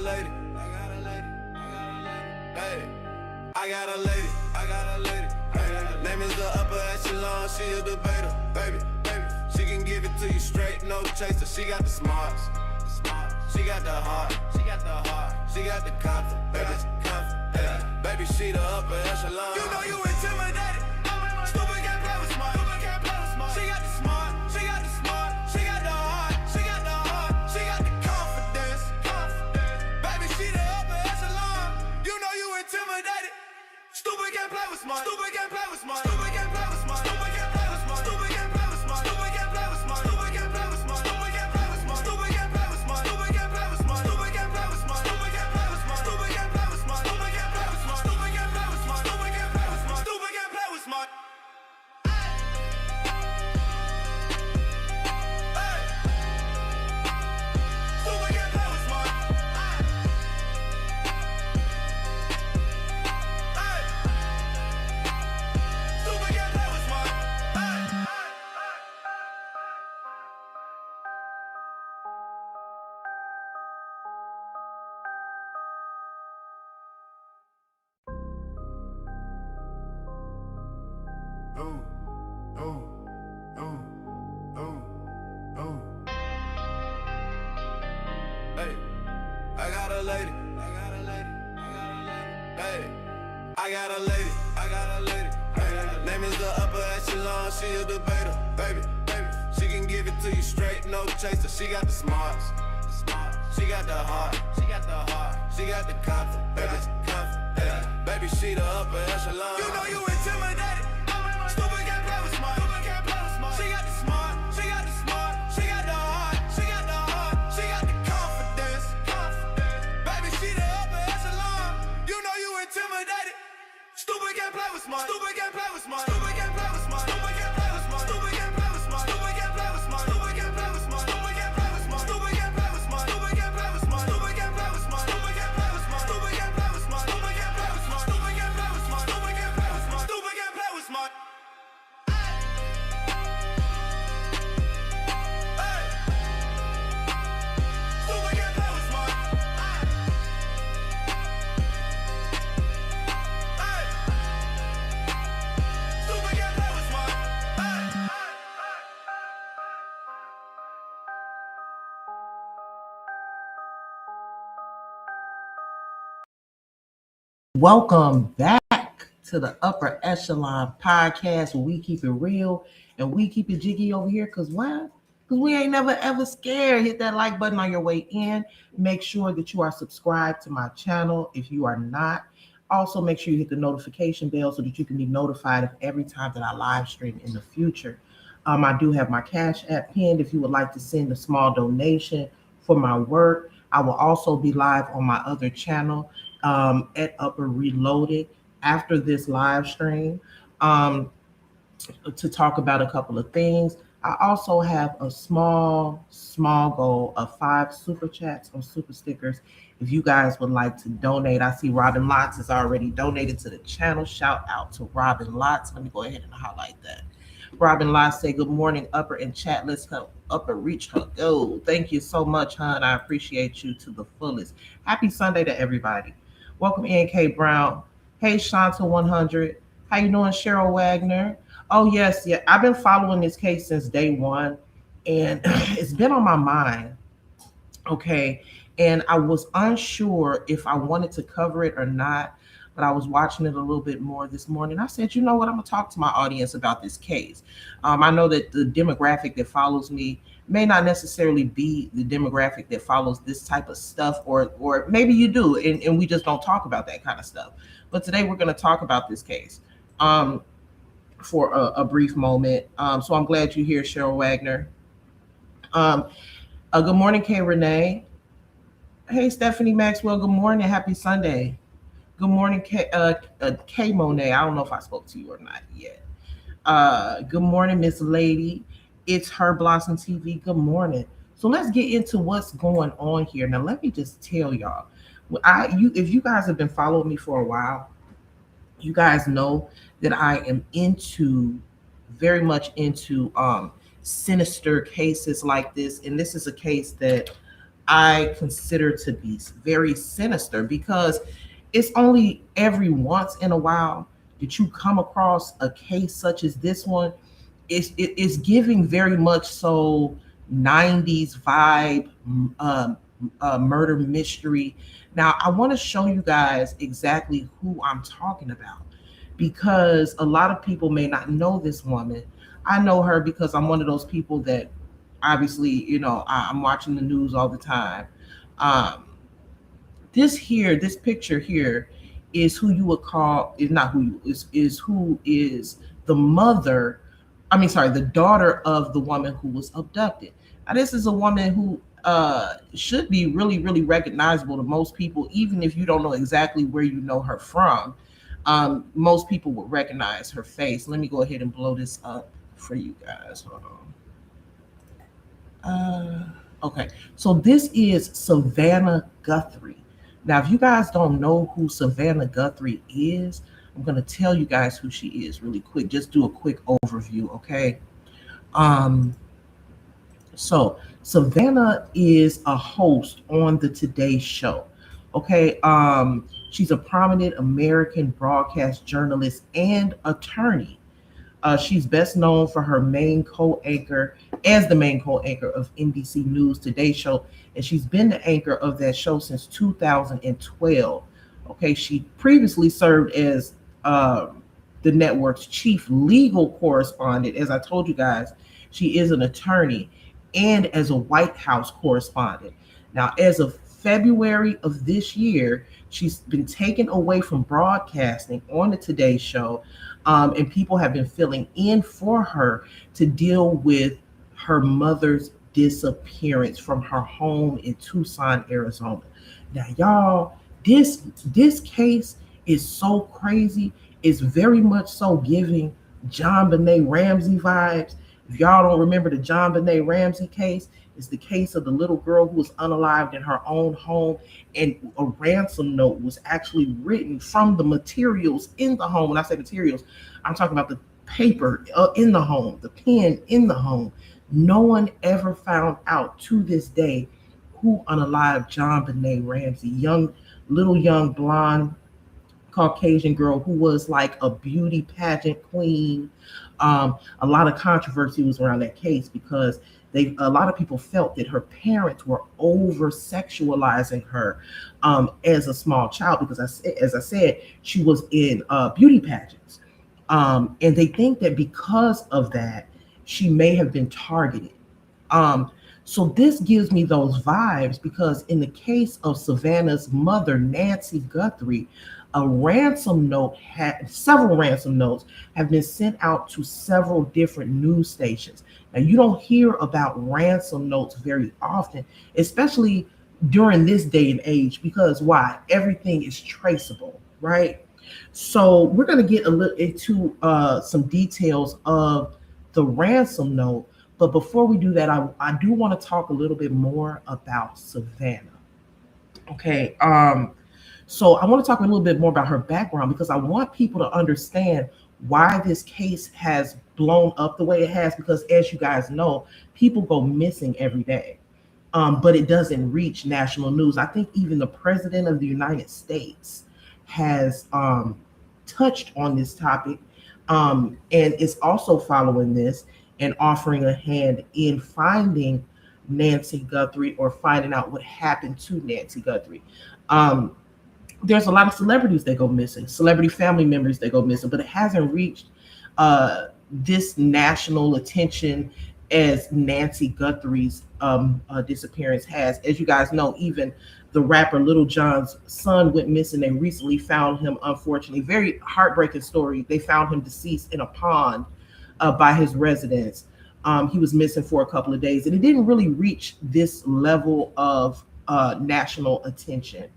lady. Hey, I got a lady. Hey, name is the upper echelon, she a debater, baby. She can give it to you straight, no chaser. She got the smarts, she got the heart, she got the confidence, baby, she the upper echelon. You know you intimidated, stupid can't play with smart. She got the smart, she got the heart, she got the confidence, baby, she the upper echelon. You know you intimidated, stupid can't play with smart. Hey, I got a lady. Hey, I got a lady. Hey, name is the upper echelon, she a debater, baby. She can give it to you straight, no chaser. She got the smarts, she got the heart, she got the confidence, baby, she the upper echelon. You know you intimidated, stupid can't play with smart. She got the smart, she got the heart, she got the confidence, baby, she the upper echelon. You know you intimidated, stupid can't play with smart. Welcome back to the Upper Echelon Podcast, where we keep it real and we keep it jiggy over here. Because why? Because we ain't never ever scared. Hit that like button on your way in. Make sure that you are subscribed to my channel if you are not. Also, make sure you hit the notification bell so that you can be notified of every time that I live stream in the future. I do have my Cash App pinned if you would like to send a small donation for my work. I will also be live on my other channel at Upper Reloaded after this live stream to talk about a couple of things. I also have a small goal of 5 super chats or super stickers. If you guys would like to donate, I see Robin Lotz has already donated to the channel. Shout out to Robin Lotz. Let me go ahead and highlight that. Robin Lotz say, good morning, Upper and chat. Let's help Upper reach her goal. Thank you so much, hon. I appreciate you to the fullest. Happy Sunday to everybody. Welcome in, K Brown. Hey, Shanta 100. How you doing, Cheryl Wagner? Oh, yes. Yeah, I've been following this case since day one, and it's been on my mind. Okay. And I was unsure if I wanted to cover it or not, but I was watching it a little bit more this morning. I said, you know what? I'm going to talk to my audience about this case. I know that the demographic that follows me may not necessarily be the demographic that follows this type of stuff, or maybe you do, and we just don't talk about that kind of stuff. But today we're going to talk about this case for a brief moment. So I'm glad you're here, Cheryl Wagner. Good morning, Kay Renee. Hey, Stephanie Maxwell. Good morning. Happy Sunday. Good morning, Kay Monet. I don't know if I spoke to you or not yet. Good morning, Miss Lady. It's Her Blossom TV. Good morning. So let's get into what's going on here. Now, let me just tell y'all. If you guys have been following me for a while, you guys know that I am very much into sinister cases like this. And this is a case that I consider to be very sinister, because it's only every once in a while that you come across a case such as this one. It's giving very much so 90s vibe, um, murder mystery. Now, I want to show you guys exactly who I'm talking about, because a lot of people may not know this woman. I know her because I'm one of those people that obviously, I'm watching the news all the time. Um, this picture here is who you would call, is not who you is who is the mother, I mean, sorry, the daughter of the woman who was abducted. Now, this is a woman who should be really, really recognizable to most people, even if you don't know exactly where you know her from. Most people would recognize her face. Let me go ahead and blow this up for you guys. Hold on. Okay, so this is Savannah Guthrie. Now, if you guys don't know who Savannah Guthrie is, I'm going to tell you guys who she is really quick. Just do a quick overview, okay? Um, so Savannah is a host on the Today Show. Okay. She's a prominent American broadcast journalist and attorney. She's best known for her main co-anchor as the main co-anchor of NBC News Today Show, and she's been the anchor of that show since 2012. Okay, she previously served as the network's chief legal correspondent. As I told you guys, she is an attorney, and as a White House correspondent. Now, as of February of this year, she's been taken away from broadcasting on the Today Show, and people have been filling in for her to deal with her mother's disappearance from her home in Tucson, Arizona. Now, y'all, this case is so crazy. It's very much so giving John Benet Ramsey vibes. If y'all don't remember the John Benet Ramsey case, it's the case of the little girl who was unalived in her own home, and a ransom note was actually written from the materials in the home. When I say materials, I'm talking about the paper in the home, the pen in the home. No one ever found out to this day who unalived John Benet Ramsey, little young blonde Caucasian girl who was like a beauty pageant queen. A lot of controversy was around that case because a lot of people felt that her parents were over sexualizing her as a small child, because as I said, she was in beauty pageants. And they think that because of that, she may have been targeted. So this gives me those vibes, because in the case of Savannah's mother, Nancy Guthrie, several ransom notes have been sent out to several different news stations. Now, you don't hear about ransom notes very often, especially during this day and age, because why? Everything is traceable, right? So we're going to get a little into some details of the ransom note. But before we do that, I do want to talk a little bit more about Savannah. Okay. So I want to talk a little bit more about her background, because I want people to understand why this case has blown up the way it has, because as you guys know, people go missing every day. But it doesn't reach national news. I think even the president of the United States has touched on this topic, and is also following this and offering a hand in finding Nancy Guthrie, or finding out what happened to Nancy Guthrie. There's a lot of celebrities that go missing, celebrity family members that go missing, but it hasn't reached this national attention as Nancy Guthrie's disappearance has. As you guys know, even the rapper Lil Jon's son went missing. They recently found him, unfortunately. Very heartbreaking story. They found him deceased in a pond by his residence. He was missing for a couple of days, and it didn't really reach this level of national attention.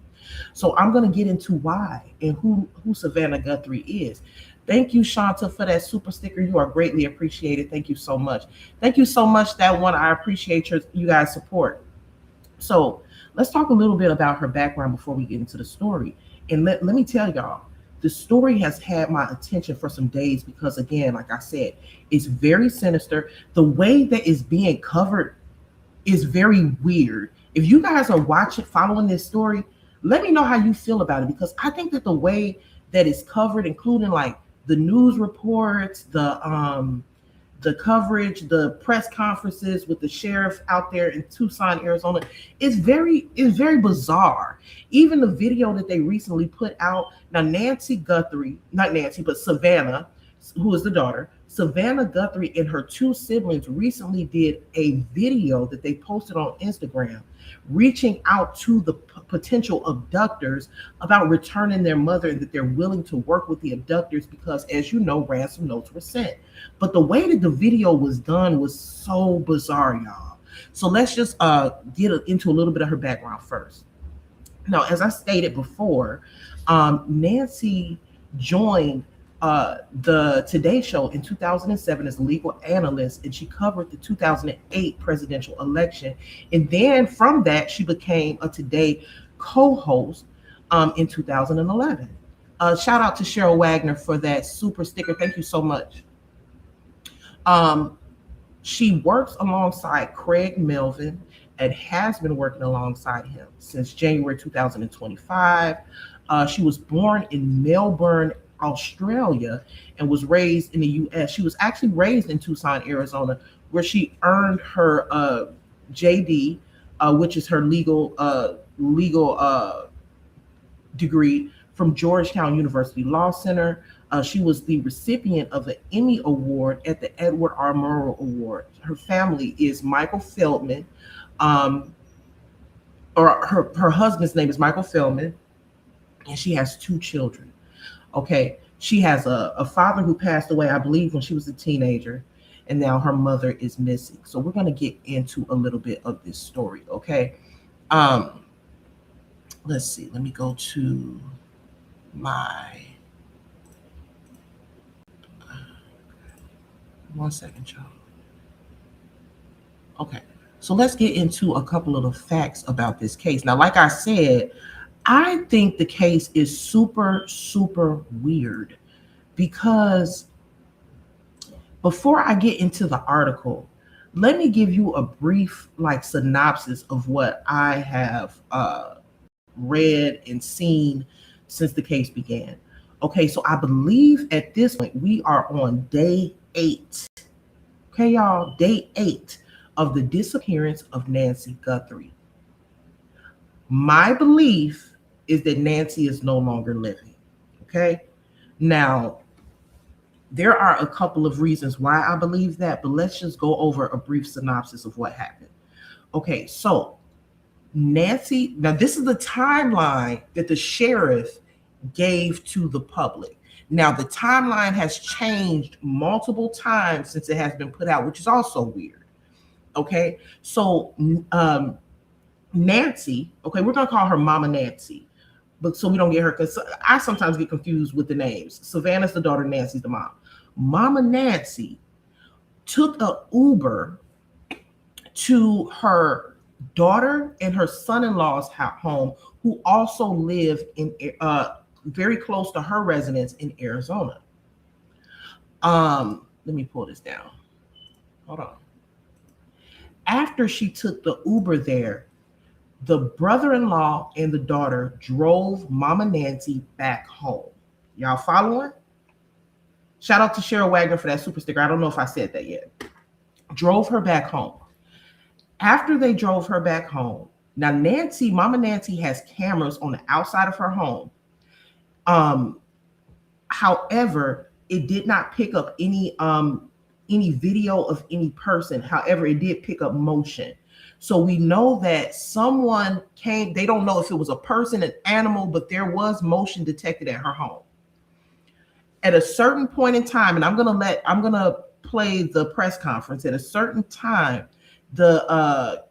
So I'm going to get into why and who Savannah Guthrie is. Thank you, Shanta, for that super sticker. You are greatly appreciated. Thank you so much. Thank you so much, that one. I appreciate you guys' support. So let's talk a little bit about her background before we get into the story. And let me tell y'all, the story has had my attention for some days because, again, like I said, it's very sinister. The way that it's being covered is very weird. If you guys are watching, following this story, let me know how you feel about it, because I think that the way that it's covered, including like the news reports, the coverage, the press conferences with the sheriff out there in Tucson, Arizona, is very bizarre. Even the video that they recently put out. Now, Nancy Guthrie, not Nancy, but Savannah, who is the daughter, Savannah Guthrie and her two siblings recently did a video that they posted on Instagram, reaching out to the potential abductors about returning their mother, and that they're willing to work with the abductors because, as you know, ransom notes were sent. But the way that the video was done was so bizarre, y'all. So let's just get into a little bit of her background first. Now, as I stated before, Nancy joined the Today Show in 2007 as a legal analyst, and she covered the 2008 presidential election. And then from that, she became a Today co-host in 2011. Shout out to Cheryl Wagner for that super sticker. Thank you so much. She works alongside Craig Melvin and has been working alongside him since January 2025. She was born in Melbourne, Australia, and was raised in the U.S. She was actually raised in Tucson, Arizona, where she earned her JD, which is her legal degree, from Georgetown University Law Center. She was the recipient of an Emmy Award at the Edward R. Murrow Award. Her family is Michael Feldman, or her husband's name is Michael Feldman, and she has two children. Okay, she has a father who passed away, I believe, when she was a teenager, and now her mother is missing. So we're going to get into a little bit of this story, okay? Let's see. Let me go to my... One second, y'all. Okay, so let's get into a couple of the facts about this case. Now, like I said, I think the case is super, super weird, because before I get into the article, let me give you a brief synopsis of what I have read and seen since the case began. Okay, so I believe at this point we are on day 8. Okay, y'all, day 8 of the disappearance of Nancy Guthrie. My belief is that Nancy is no longer living. Okay, now there are a couple of reasons why I believe that, but let's just go over a brief synopsis of what happened. Okay, so Nancy, now this is the timeline that the sheriff gave to the public. Now, the timeline has changed multiple times since it has been put out, which is also weird. Okay, so Nancy, okay, we're going to call her Mama Nancy, but so we don't get her, because I sometimes get confused with the names. Savannah's the daughter, Nancy's the mom. Mama Nancy took an Uber to her daughter and her son-in-law's home, who also lived in very close to her residence in Arizona. Let me pull this down. Hold on. After she took the Uber there, the brother-in-law and the daughter drove Mama Nancy back home. Y'all following? Shout out to Cheryl Wagner for that super sticker. I don't know if I said that yet. Drove her back home. After they drove her back home, now Mama Nancy has cameras on the outside of her home. However, it did not pick up any video of any person. However, it did pick up motion. So we know that someone came. They don't know if it was a person, an animal, but there was motion detected at her home. At a certain point in time, and I'm gonna play the press conference. At a certain time, at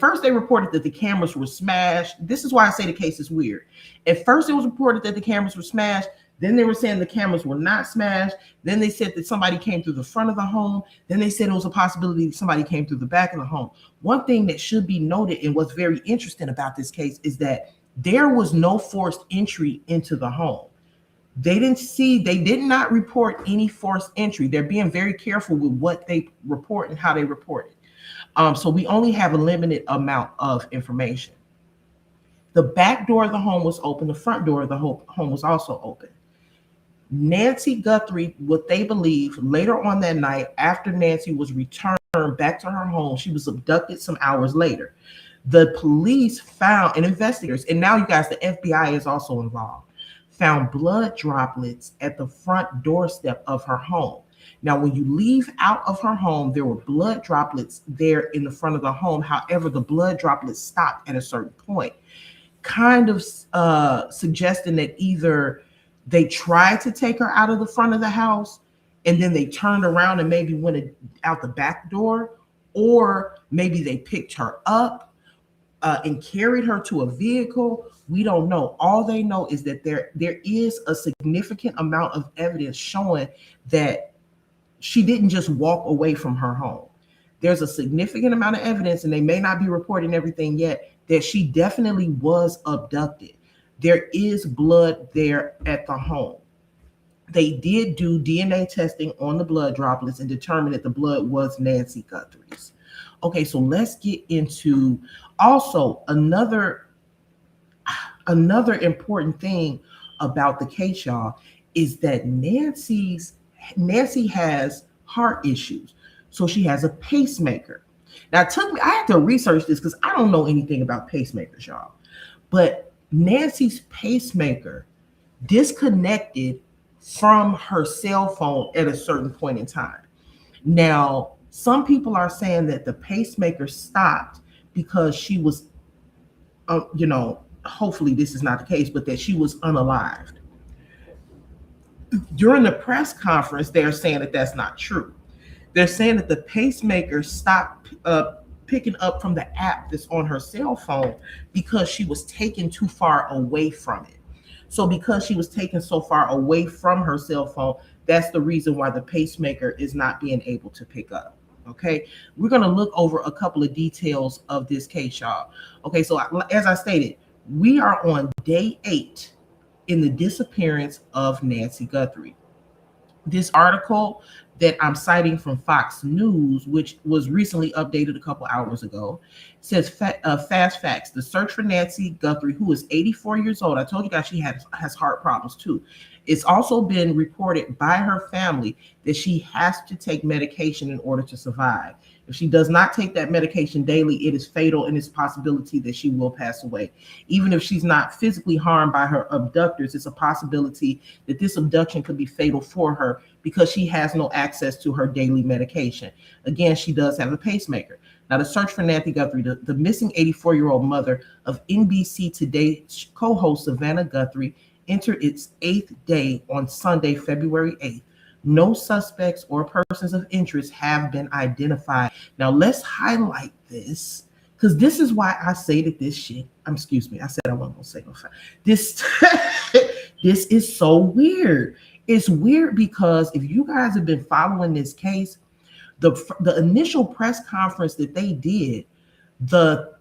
first they reported that the cameras were smashed. This is why I say the case is weird. At first it was reported that the cameras were smashed. Then they were saying the cameras were not smashed. Then they said that somebody came through the front of the home. Then they said it was a possibility that somebody came through the back of the home. One thing that should be noted, and what's very interesting about this case, is that there was no forced entry into the home. They did not report any forced entry. They're being very careful with what they report and how they report it. So we only have a limited amount of information. The back door of the home was open. The front door of the home was also open. Nancy Guthrie, what they believe, later on that night, after Nancy was returned back to her home, she was abducted some hours later. The police found, and investigators, and now you guys, the FBI is also involved, found blood droplets at the front doorstep of her home. Now, when you leave out of her home, there were blood droplets there in the front of the home. However, the blood droplets stopped at a certain point, kind of suggesting that either they tried to take her out of the front of the house and then they turned around and maybe went out the back door, or maybe they picked her up and carried her to a vehicle. We don't know. All they know is that there is a significant amount of evidence showing that she didn't just walk away from her home. There's a significant amount of evidence, and they may not be reporting everything yet, that she definitely was abducted. There is blood there at the home. They did do DNA testing on the blood droplets and determined that the blood was Nancy Guthrie's. Okay, so let's get into also another important thing about the case, y'all, is that Nancy has heart issues. So she has a pacemaker. Now, it took me, I had to research this because I don't know anything about pacemakers, y'all. But Nancy's pacemaker disconnected from her cell phone at a certain point in time. Now, some people are saying that the pacemaker stopped because she was, hopefully this is not the case, but that she was unalived. During the press conference, they're saying that that's not true. They're saying that the pacemaker stopped picking up from the app that's on her cell phone because she was taken too far away from it. So because she was taken so far away from her cell phone, that's the reason why the pacemaker is not being able to pick up. Okay, we're going to look over a couple of details of this case, y'all. Okay, so as I stated, we are on day 8 in the disappearance of Nancy Guthrie. This article that I'm citing from Fox News, which was recently updated a couple hours ago, says fast facts. The search for Nancy Guthrie, who is 84 years old. I told you guys she has heart problems too. It's also been reported by her family that she has to take medication in order to survive. If she does not take that medication daily, it is fatal, and it's a possibility that she will pass away. Even if she's not physically harmed by her abductors, it's a possibility that this abduction could be fatal for her because she has no access to her daily medication. Again, she does have a pacemaker. Now, the search for Nancy Guthrie, the missing 84-year-old mother of NBC Today co-host Savannah Guthrie, entered its 8th day on Sunday, February 8th. No suspects or persons of interest have been identified. Now, let's highlight this, because this is why I say that this shit, excuse me, I said I wasn't going to say no fact. This is so weird. It's weird because if you guys have been following this case, the initial press conference that they did, the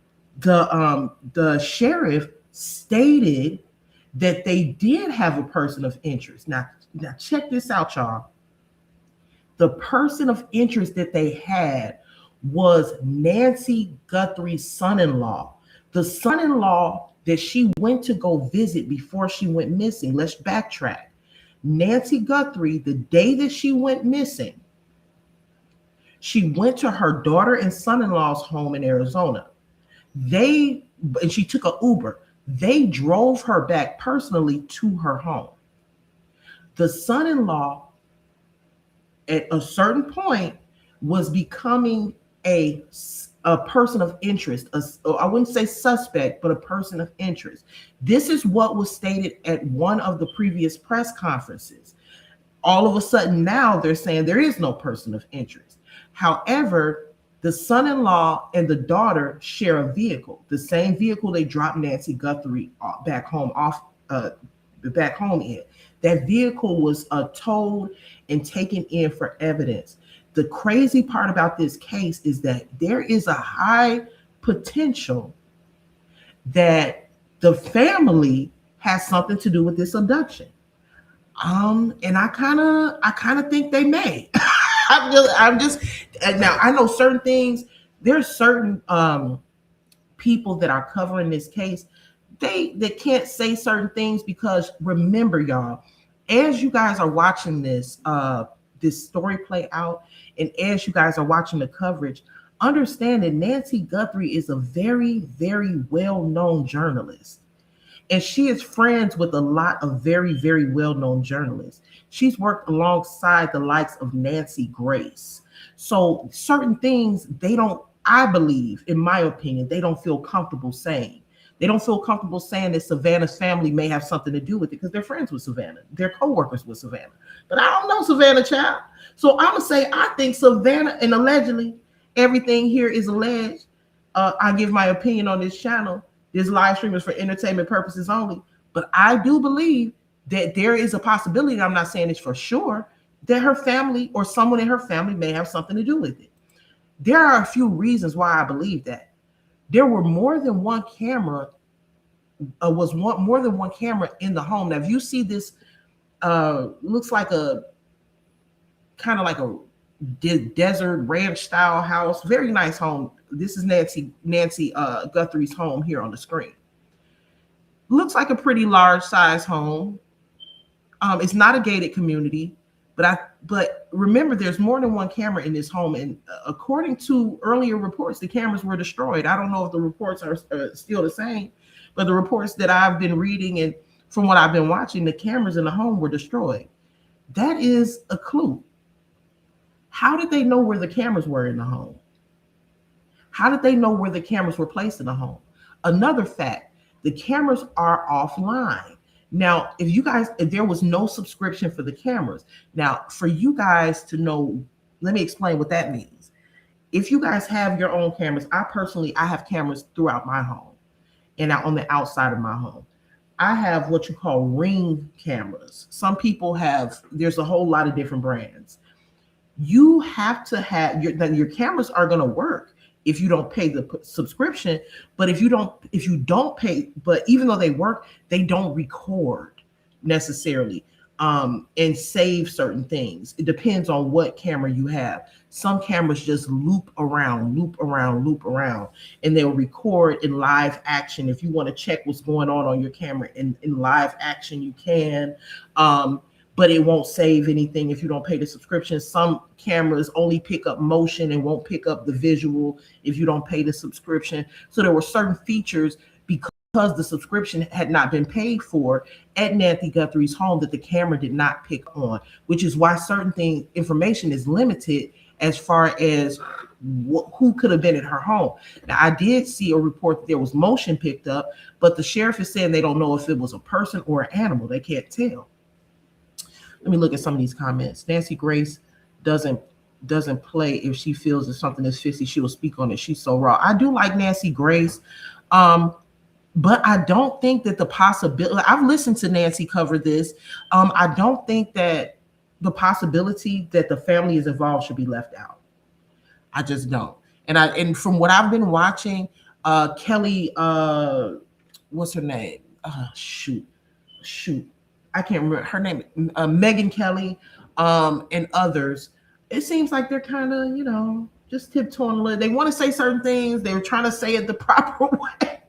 sheriff stated that they did have a person of interest. Now check this out, y'all. The person of interest that they had was Nancy Guthrie's son-in-law. The son-in-law that she went to go visit before she went missing. Let's backtrack. Nancy Guthrie, the day that she went missing, she went to her daughter and son-in-law's home in Arizona. And she took an Uber. They drove her back personally to her home. The son-in-law, at a certain point, was becoming a person of interest. I wouldn't say suspect, but a person of interest. This is what was stated at one of the previous press conferences. All of a sudden now they're saying there is no person of interest. However, the son-in-law and the daughter share a vehicle, the same vehicle they dropped Nancy Guthrie back home in. That vehicle was towed and taken in for evidence. The crazy part about this case is that there is a high potential that the family has something to do with this abduction. And I kind of think they may. I'm just now, I know certain things there's certain people that are covering this case, they can't say certain things because remember, y'all, as you guys are watching this story play out, and as you guys are watching the coverage, understand that Nancy Guthrie is a very, very well-known journalist. And she is friends with a lot of very, very well-known journalists. She's worked alongside the likes of Nancy Grace. So certain things they don't, I believe, in my opinion, they don't feel comfortable saying. They don't feel comfortable saying that Savannah's family may have something to do with it because they're friends with Savannah. They're co-workers with Savannah. But I don't know Savannah, child. So I'm going to say I think Savannah, and allegedly, everything here is alleged. I give my opinion on this channel. This live stream is for entertainment purposes only. But I do believe that there is a possibility, I'm not saying this for sure, that her family or someone in her family may have something to do with it. There are a few reasons why I believe that. There were more than one camera, more than one camera in the home. Now, if you see this, looks like a kind of like a desert ranch style house, very nice home. This is Nancy Guthrie's home here on the screen. Looks like a pretty large size home. It's not a gated community, but remember, there's more than one camera in this home, and according to earlier reports, the cameras were destroyed. I don't know if the reports are still the same, but the reports that I've been reading and from what I've been watching, the cameras in the home were destroyed. That is a clue. How did they know where the cameras were in the home? How did they know where the cameras were placed in the home? Another fact, the cameras are offline. Now, if there was no subscription for the cameras, now for you guys to know, let me explain what that means. If you guys have your own cameras, I have cameras throughout my home and on the outside of my home. I have what you call Ring cameras. Some people have, there's a whole lot of different brands. You have to have your cameras are going to work if you don't pay the subscription, but if you don't pay, but even though they work, they don't record necessarily and save certain things. It depends on what camera you have. Some cameras just loop around, and they'll record in live action. If you want to check what's going on your camera in live action, you can. But it won't save anything if you don't pay the subscription. Some cameras only pick up motion and won't pick up the visual if you don't pay the subscription. So there were certain features because the subscription had not been paid for at Nancy Guthrie's home that the camera did not pick on, which is why certain information is limited as far as who could have been at her home. Now, I did see a report that there was motion picked up, but the sheriff is saying they don't know if it was a person or an animal. They can't tell. Let me look at some of these comments. Nancy Grace doesn't play. If she feels that something is fishy, she will speak on it. She's so raw. I do like Nancy Grace, but I don't think that the possibility, I've listened to Nancy cover this. I don't think that the possibility that the family is involved should be left out. I just don't. And from what I've been watching, Kelly, what's her name? Shoot. I can't remember her name, Megan Kelly, and others. It seems like they're kind of, just tiptoeing a little. They want to say certain things. They were trying to say it the proper way.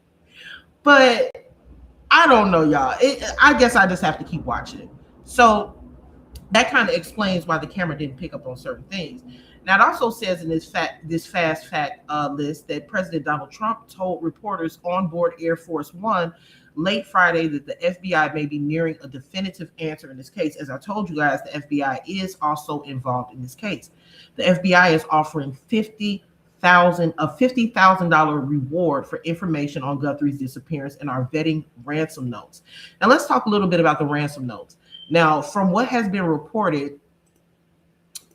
But I don't know, y'all. I guess I just have to keep watching it. So that kind of explains why the camera didn't pick up on certain things. Now, it also says in this fast fact list that President Donald Trump told reporters on board Air Force One late Friday that the FBI may be nearing a definitive answer in this case. As I told you guys, the FBI is also involved in this case. The FBI is offering a $50,000 reward for information on Guthrie's disappearance and are vetting ransom notes. Now, let's talk a little bit about the ransom notes. Now, from what has been reported,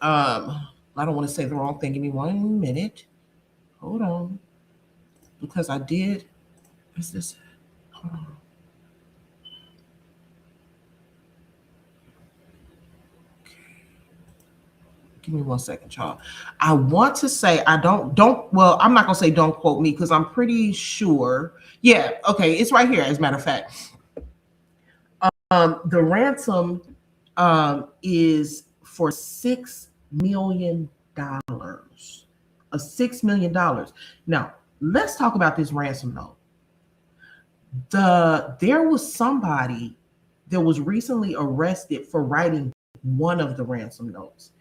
I don't want to say the wrong thing. Give me 1 minute. Hold on. Because I did. What's this? Hold on. Okay. Give me 1 second, y'all. I want to say I'm not going to say don't quote me because I'm pretty sure. Yeah, okay. It's right here, as a matter of fact. The ransom is for $6 million. of $6 million. Now, let's talk about this ransom note. There was somebody that was recently arrested for writing one of the ransom notes.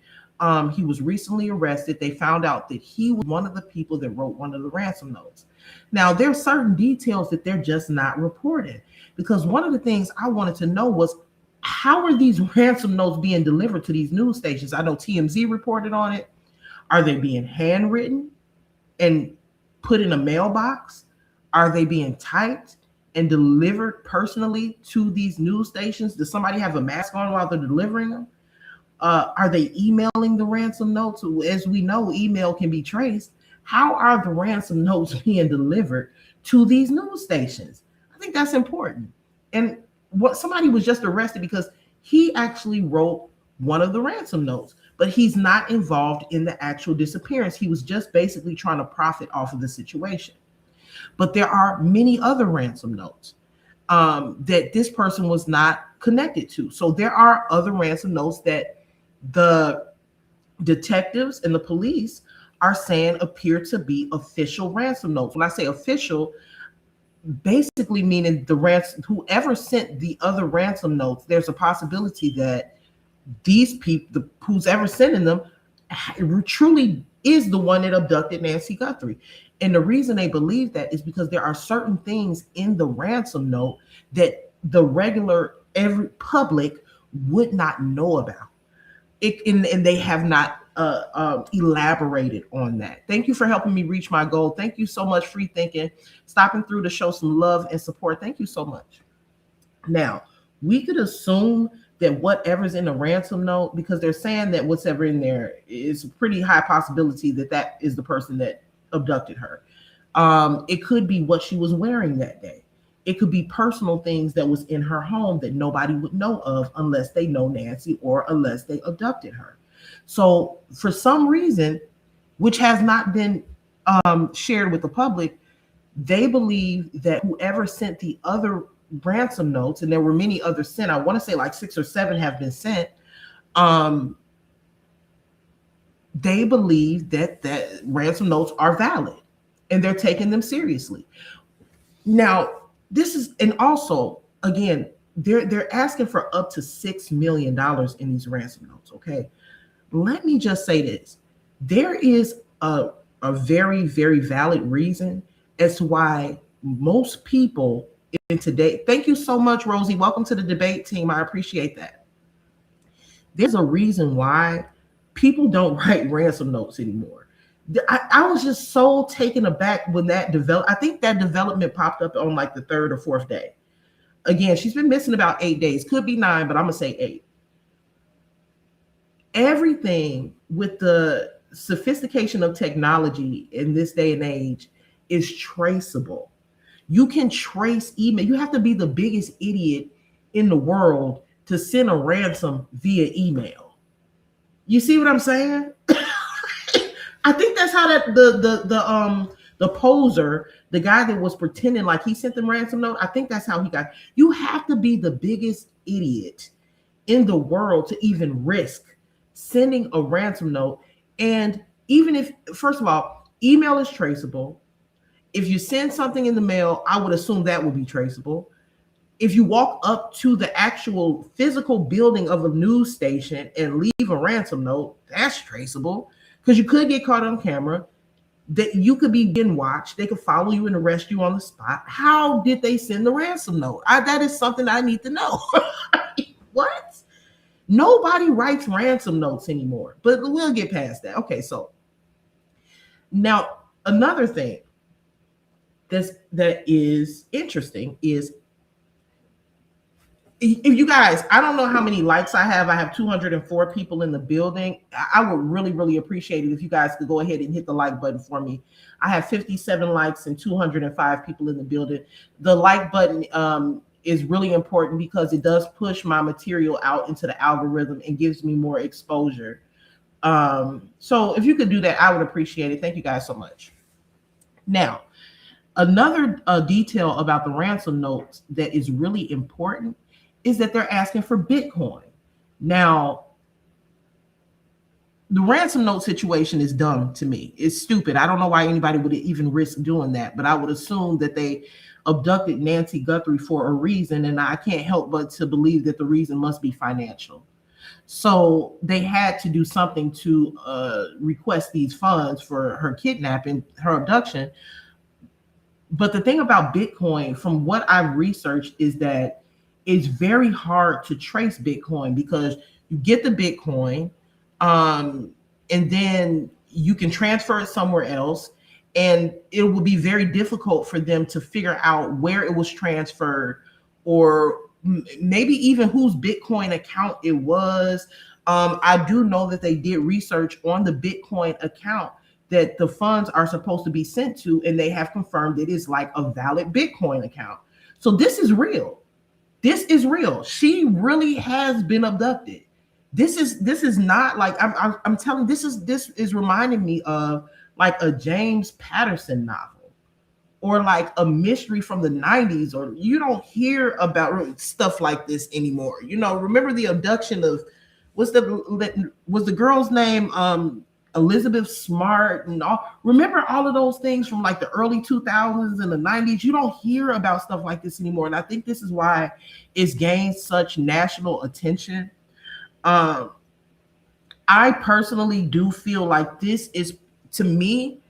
He was recently arrested. They found out that he was one of the people that wrote one of the ransom notes. Now, there are certain details that they're just not reported, because one of the things I wanted to know was, how are these ransom notes being delivered to these news stations? I know TMZ reported on it. Are they being handwritten and put in a mailbox? Are they being typed and delivered personally to these news stations? Does somebody have a mask on while they're delivering them? Are they emailing the ransom notes? As we know, email can be traced. How are the ransom notes being delivered to these news stations? I think that's important. And what somebody was just arrested because he actually wrote one of the ransom notes, but he's not involved in the actual disappearance. He was just basically trying to profit off of the situation. But there are many other ransom notes that this person was not connected to. So there are other ransom notes that the detectives and the police are saying appear to be official ransom notes. When I say official, basically meaning the ransom, whoever sent the other ransom notes, there's a possibility that these people, who's ever sending them, truly is the one that abducted Nancy Guthrie. And the reason they believe that is because there are certain things in the ransom note that the regular every public would not know about. And they have not elaborated on that. Thank you for helping me reach my goal. Thank you so much, Free Thinking, stopping through to show some love and support. Thank you so much. Now, we could assume that whatever's in the ransom note, because they're saying that whatever in there is a pretty high possibility that that is the person that abducted her. It could be what she was wearing that day. It could be personal things that was in her home that nobody would know of unless they know Nancy or unless they abducted her. So for some reason, which has not been shared with the public, they believe that whoever sent the other ransom notes, and there were many others sent, I want to say like 6 or 7 have been sent, they believe that ransom notes are valid and they're taking them seriously. Now, this is, and also, again, they're asking for up to $6 million in these ransom notes, okay? Let me just say this. There is a very, very valid reason as to why most people in today, thank you so much, Rosie. Welcome to the debate team. I appreciate that. There's a reason why people don't write ransom notes anymore. I was just so taken aback when that developed. I think that development popped up on like the 3rd or 4th day. Again, she's been missing about 8 days. Could be 9, but I'm going to say 8. Everything with the sophistication of technology in this day and age is traceable. You can trace email. You have to be the biggest idiot in the world to send a ransom via email. You see what I'm saying? I think that's how that the poser, the guy that was pretending like he sent them ransom note, I think that's how he got. You have to be the biggest idiot in the world to even risk sending a ransom note. And even if, first of all, email is traceable. If you send something in the mail, I would assume that would be traceable. If you walk up to the actual physical building of a news station and leave a ransom note, that's traceable, because you could get caught on camera, that you could be being watched. They could follow you and arrest you on the spot. How did they send the ransom note? That is something I need to know. What? Nobody writes ransom notes anymore, but we'll get past that. Okay, so now another thing that is interesting is, if you guys, I don't know how many likes I have. I have 204 people in the building. I would really, really appreciate it if you guys could go ahead and hit the like button for me. I have 57 likes and 205 people in the building. The like button is really important because it does push my material out into the algorithm and gives me more exposure. So if you could do that, I would appreciate it. Thank you guys so much. Now, another detail about the ransom notes that is really important is that they're asking for Bitcoin. Now, the ransom note situation is dumb to me. It's stupid. I don't know why anybody would even risk doing that, but I would assume that they abducted Nancy Guthrie for a reason, and I can't help but to believe that the reason must be financial. So they had to do something to request these funds for her kidnapping, her abduction. But the thing about Bitcoin, from what I've researched, is that it's very hard to trace Bitcoin because you get the Bitcoin, and then you can transfer it somewhere else, and it will be very difficult for them to figure out where it was transferred, or maybe even whose Bitcoin account it was. I do know that they did research on the Bitcoin account that the funds are supposed to be sent to, and they have confirmed it is like a valid Bitcoin account. So this is real. This is real. She really has been abducted. This is not like I'm telling. This is reminding me of like a James Patterson novel, or like a mystery from the 90s. Or you don't hear about stuff like this anymore. You know, remember the abduction of was the girl's name Elizabeth Smart and all. Remember all of those things from like the early 2000s and the 90s? You don't hear about stuff like this anymore. And I think this is why it's gained such national attention. I personally do feel like this is, to me,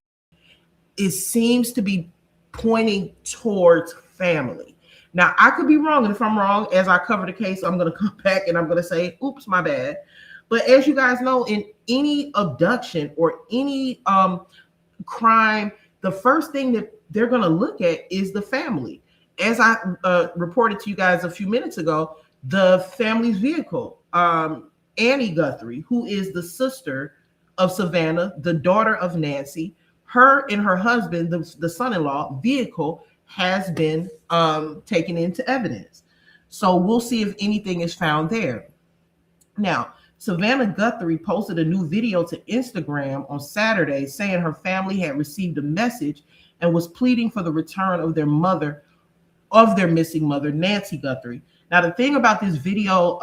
it seems to be pointing towards family. Now, I could be wrong, and if I'm wrong, as I cover the case, I'm going to come back and I'm going to say, oops, my bad. But as you guys know, in any abduction or any crime, the first thing that they're going to look at is the family. As I reported to you guys a few minutes ago, the family's vehicle, Annie Guthrie, who is the sister of Savannah, the daughter of Nancy, her and her husband, the son-in-law vehicle, has been taken into evidence. So we'll see if anything is found there. Now, Savannah Guthrie posted a new video to Instagram on Saturday saying her family had received a message and was pleading for the return of their missing mother, Nancy Guthrie. Now, the thing about this video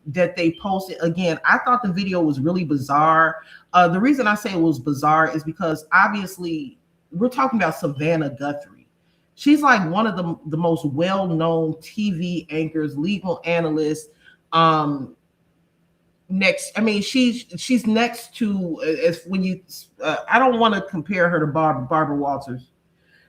that they posted, again, I thought the video was really bizarre. The reason I say it was bizarre is because obviously we're talking about Savannah Guthrie. She's like one of the most well-known TV anchors, legal analysts. She's next to, if when you, I don't want to compare her to Barbara Walters.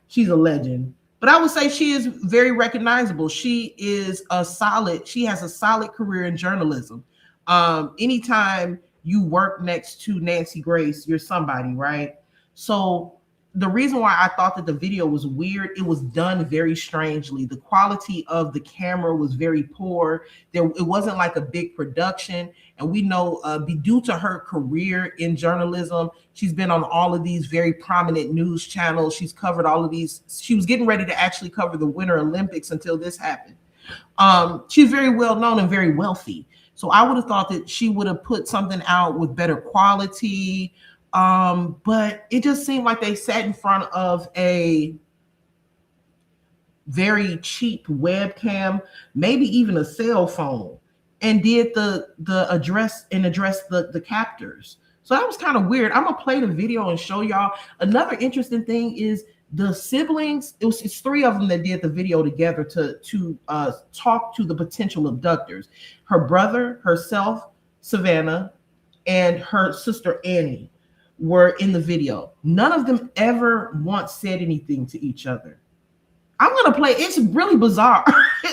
She's a legend, but I would say she is very recognizable. She has a solid career in journalism. Anytime you work next to Nancy Grace, you're somebody, right? So the reason why I thought that the video was weird, it was done very strangely. The quality of the camera was very poor. It wasn't like a big production. And we know due to her career in journalism, she's been on all of these very prominent news channels. She's covered all of these. She was getting ready to actually cover the Winter Olympics until this happened. She's very well known and very wealthy. So I would have thought that she would have put something out with better quality. But it just seemed like they sat in front of a very cheap webcam, maybe even a cell phone, and did the address the captors. So that was kind of weird. I'm gonna play the video and show y'all. Another interesting thing is the siblings. It's three of them that did the video together to talk to the potential abductors. Her brother, herself, Savannah, and her sister Annie were in the video. None of them ever once said anything to each other. I'm going to play. It's really bizarre.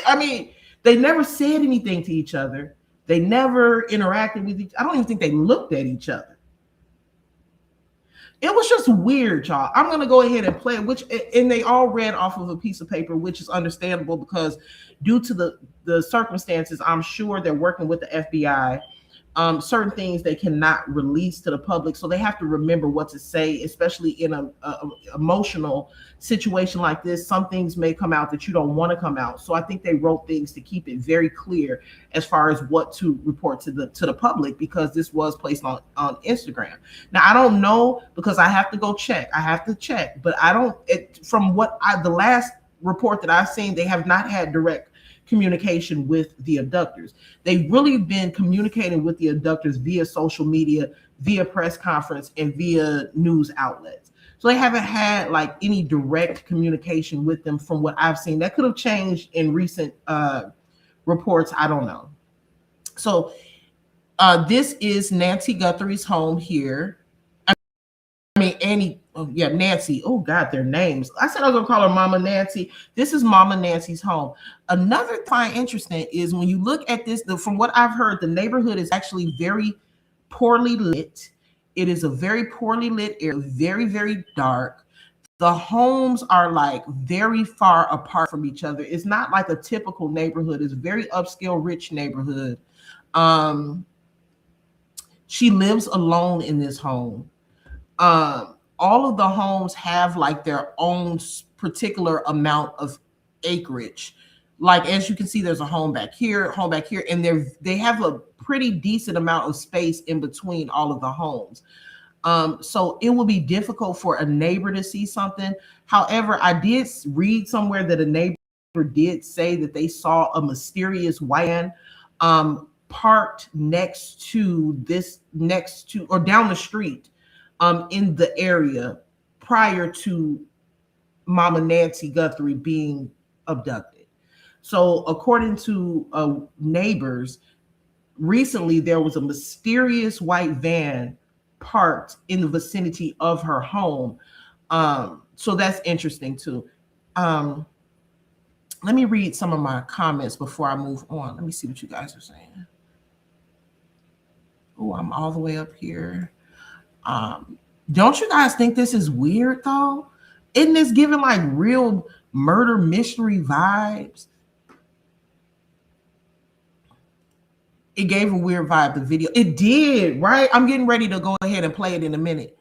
I mean, they never said anything to each other. They never interacted with each other. I don't even think they looked at each other. It was just weird, y'all. I'm going to go ahead and play it, and they all read off of a piece of paper, which is understandable because due to the circumstances, I'm sure they're working with the FBI. Certain things they cannot release to the public, so they have to remember what to say, especially in a emotional situation like this. Some things may come out that you don't want to come out, so I think they wrote things to keep it very clear as far as what to report to the public, because this was placed on Instagram. Now I don't know, because I have to go check. I have to check, but I don't. From what the last report that I've seen, they have not had direct communication with the abductors. They've really been communicating with the abductors via social media, via press conference and via news outlets. So they haven't had like any direct communication with them from what I've seen. That could have changed in recent reports. I don't know. So this is Nancy Guthrie's home here. I mean, Annie, oh yeah, Nancy. Oh God, their names. I said I was gonna call her Mama Nancy. This is Mama Nancy's home. Another thing I find interesting is when you look at this, from what I've heard, the neighborhood is actually very poorly lit. It is a very poorly lit area, very, very dark. The homes are like very far apart from each other. It's not like a typical neighborhood. It's a very upscale, rich neighborhood. She lives alone in this home. All of the homes have like their own particular amount of acreage. Like, as you can see, there's a home back here, and they have a pretty decent amount of space in between all of the homes. So it will be difficult for a neighbor to see something. However, I did read somewhere that a neighbor did say that they saw a mysterious white van parked next to or down the street in the area prior to Mama Nancy Guthrie being abducted. So according to neighbors, recently there was a mysterious white van parked in the vicinity of her home. So that's interesting too. Let me read some of my comments before I move on. Let me see what you guys are saying. Oh, I'm all the way up here. Don't you guys think this is weird though? Isn't this giving like real murder mystery vibes? It gave a weird vibe, the video. It did, right? I'm getting ready to go ahead and play it in a minute.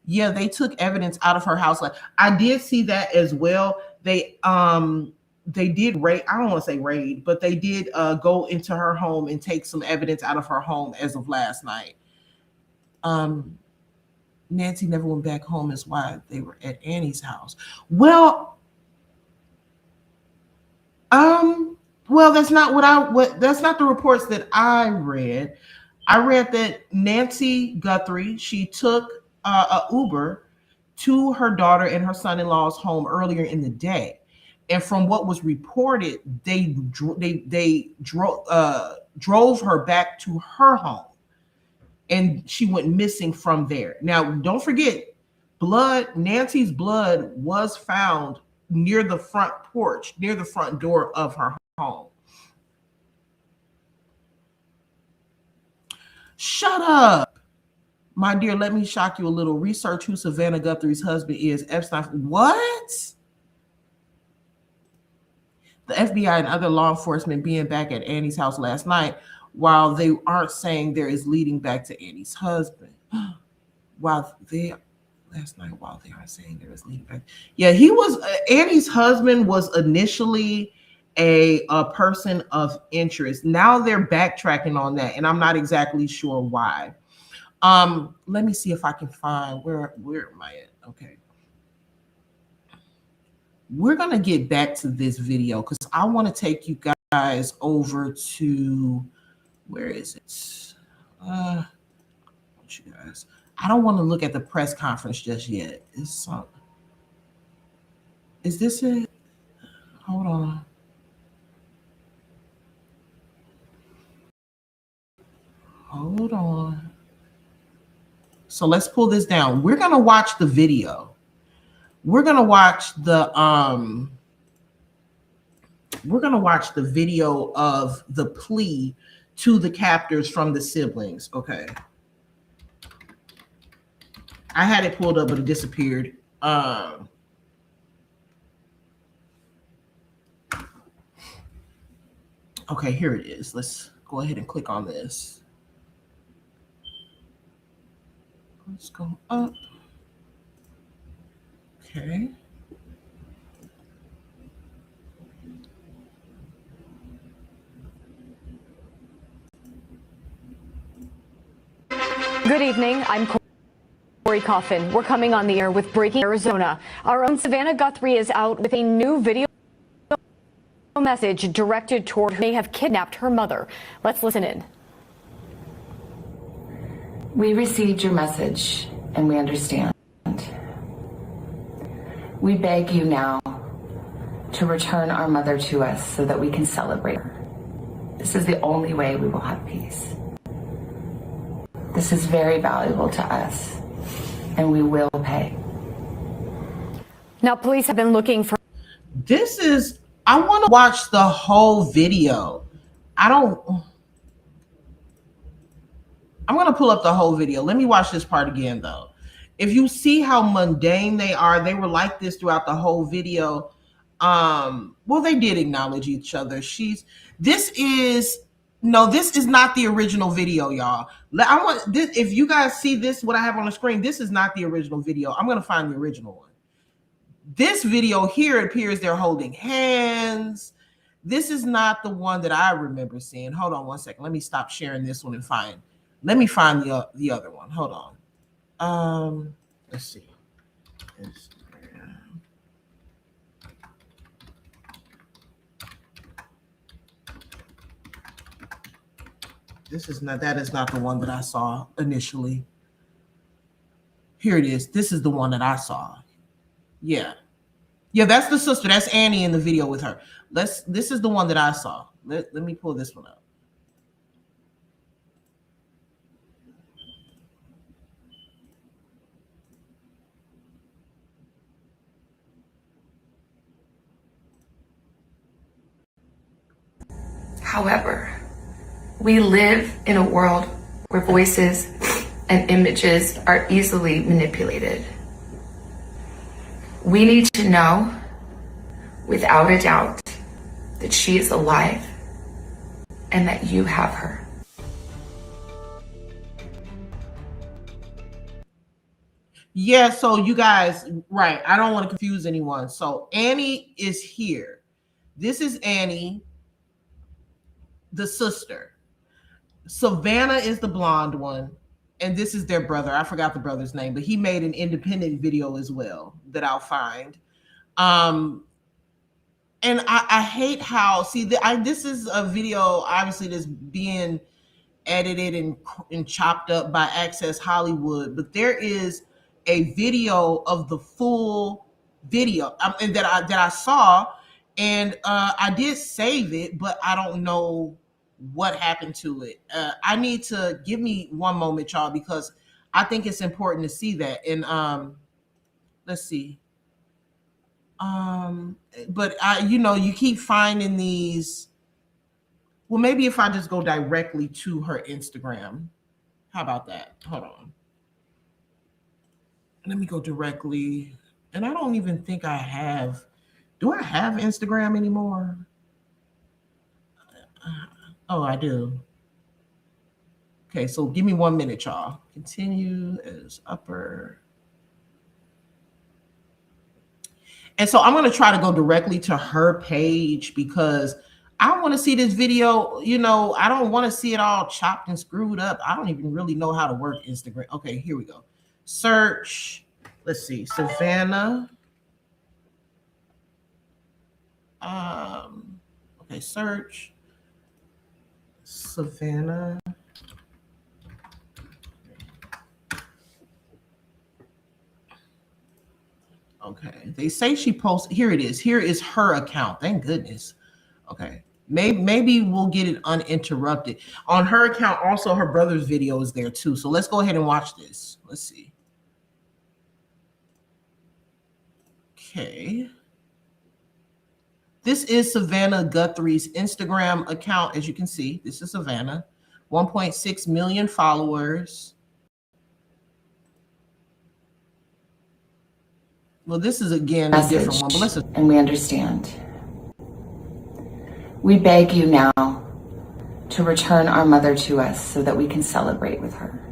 Yeah, they took evidence out of her house. Like, I did see that as well. They did raid, I don't want to say raid, but they did go into her home and take some evidence out of her home as of last night. Nancy never went back home is why they were at Annie's house. Well, that's not that's not the reports that I read. I read that Nancy Guthrie, she took a Uber to her daughter and her son-in-law's home earlier in the day. And from what was reported, they drove her back to her home. And she went missing from there. Now, don't forget, Nancy's blood was found near the front porch, near the front door of her home. Shut up. My dear, let me shock you a little. Research who Savannah Guthrie's husband is. Epstein. What? The FBI and other law enforcement being back at Annie's house last night, while they aren't saying there is leading back to Annie's husband. While they aren't saying there is leading back. Yeah, he was, Annie's husband was initially a person of interest. Now they're backtracking on that, and I'm not exactly sure why. Let me see if I can find, where am I at? Okay. We're going to get back to this video because I want to take you guys over to, where is it? You guys, I don't want to look at the press conference just yet. Is this it? Hold on. Hold on. So let's pull this down. We're going to watch the video. We're going to watch the video of the plea to the captors from the siblings. Okay. I had it pulled up, but it disappeared. Okay, here it is. Let's go ahead and click on this. Let's go up. Okay. Good evening. I'm Corey Coffin. We're coming on the air with breaking Arizona. Our own Savannah Guthrie is out with a new video message directed toward who may have kidnapped her mother. Let's listen in. We received your message and we understand. We beg you now to return our mother to us so that we can celebrate her. This is the only way we will have peace. This is very valuable to us, and we will pay. Now, police have been looking for. I want to watch the whole video. I'm going to pull up the whole video. Let me watch this part again, though. If you see how mundane they are, they were like this throughout the whole video. Well, they did acknowledge each other. This is not the original video, y'all. I want this. If you guys see this, what I have on the screen, this is not the original video. I'm going to find the original one. This video here, it appears they're holding hands. This is not the one that I remember seeing. Hold on one second. Let me stop sharing this one and let me find the other one. Hold on. Let's see. Instagram. That is not the one that I saw initially. Here it is. This is the one that I saw. Yeah, that's the sister. That's Annie in the video with her. This is the one that I saw. Let me pull this one up. However, we live in a world where voices and images are easily manipulated. We need to know, without a doubt, that she is alive and that you have her. Yeah, so you guys, right, I don't want to confuse anyone. So Annie is here. This is Annie, the sister. Savannah is the blonde one. And this is their brother. I forgot the brother's name, but he made an independent video as well that I'll find. And I hate how, this is a video, obviously, that's being edited and chopped up by Access Hollywood, but there is a video of the full video that I saw, and I did save it, but I don't know what happened to it. I need to give me one moment, y'all, because I think it's important to see that. And let's see. But you keep finding these. Well, maybe if I just go directly to her Instagram. How about that? Hold on. Let me go directly. And I don't even think I have. Do I have Instagram anymore? Oh, I do. Okay, so give me 1 minute, y'all. Continue as upper. And so I'm going to try to go directly to her page because I want to see this video. I don't want to see it all chopped and screwed up. I don't even really know how to work Instagram. Okay, here we go. Search. Let's see. Savannah. Okay, search. Savannah. Okay, they say she posted. Here it is. Here is her account. Thank goodness. Okay, maybe we'll get it uninterrupted. On her account, also her brother's video is there too. So let's go ahead and watch this. Let's see. Okay. This is Savannah Guthrie's Instagram account. As you can see, this is Savannah. 1.6 million followers. Well, this is again a different one, but let's. And we understand. We beg you now to return our mother to us so that we can celebrate with her.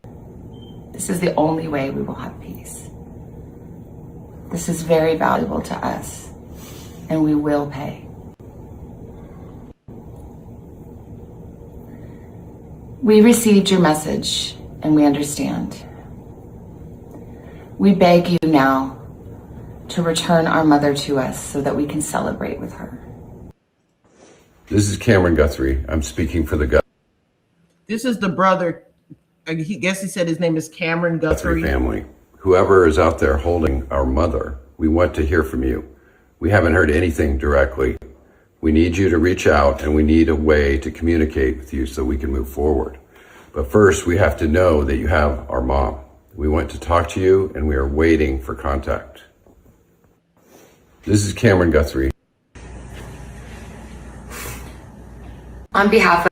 This is the only way we will have peace. This is very valuable to us, and we will pay. We received your message, and we understand. We beg you now to return our mother to us so that we can celebrate with her. This is Cameron Guthrie. I'm speaking for the Guthrie. This is the brother, guess he said his name is Cameron Guthrie Guthrie. family, whoever is out there holding our mother, we want to hear from you. We haven't heard anything directly. We need you to reach out, and we need a way to communicate with you so we can move forward. But first, we have to know that you have our mom. We want to talk to you, and we are waiting for contact. This is Cameron Guthrie. On behalf of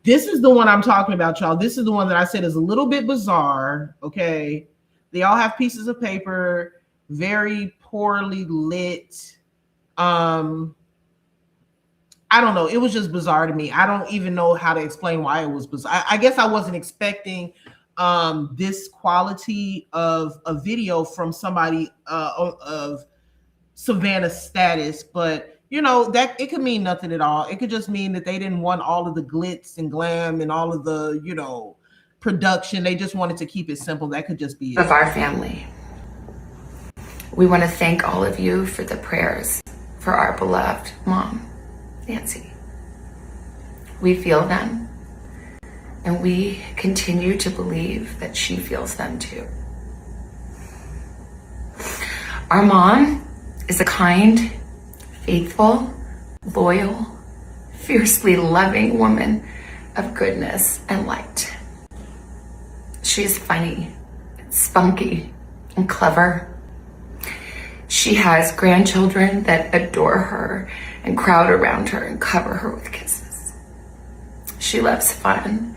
This is the one I'm talking about, y'all. This is the one that I said is a little bit bizarre, okay? They all have pieces of paper, very poorly lit. I don't know. It was just bizarre to me. I don't even know how to explain why it was bizarre. I guess I wasn't expecting this quality of a video from somebody of Savannah's status, but you know, that it could mean nothing at all. It could just mean that they didn't want all of the glitz and glam and all of the, you know, production. They just wanted to keep it simple. That could just be it. Of our family. We want to thank all of you for the prayers for our beloved mom, Nancy. We feel them, and we continue to believe that she feels them too. Our mom is a kind, faithful, loyal, fiercely loving woman of goodness and light. She is funny, spunky, and clever. She has grandchildren that adore her and crowd around her and cover her with kisses. She loves fun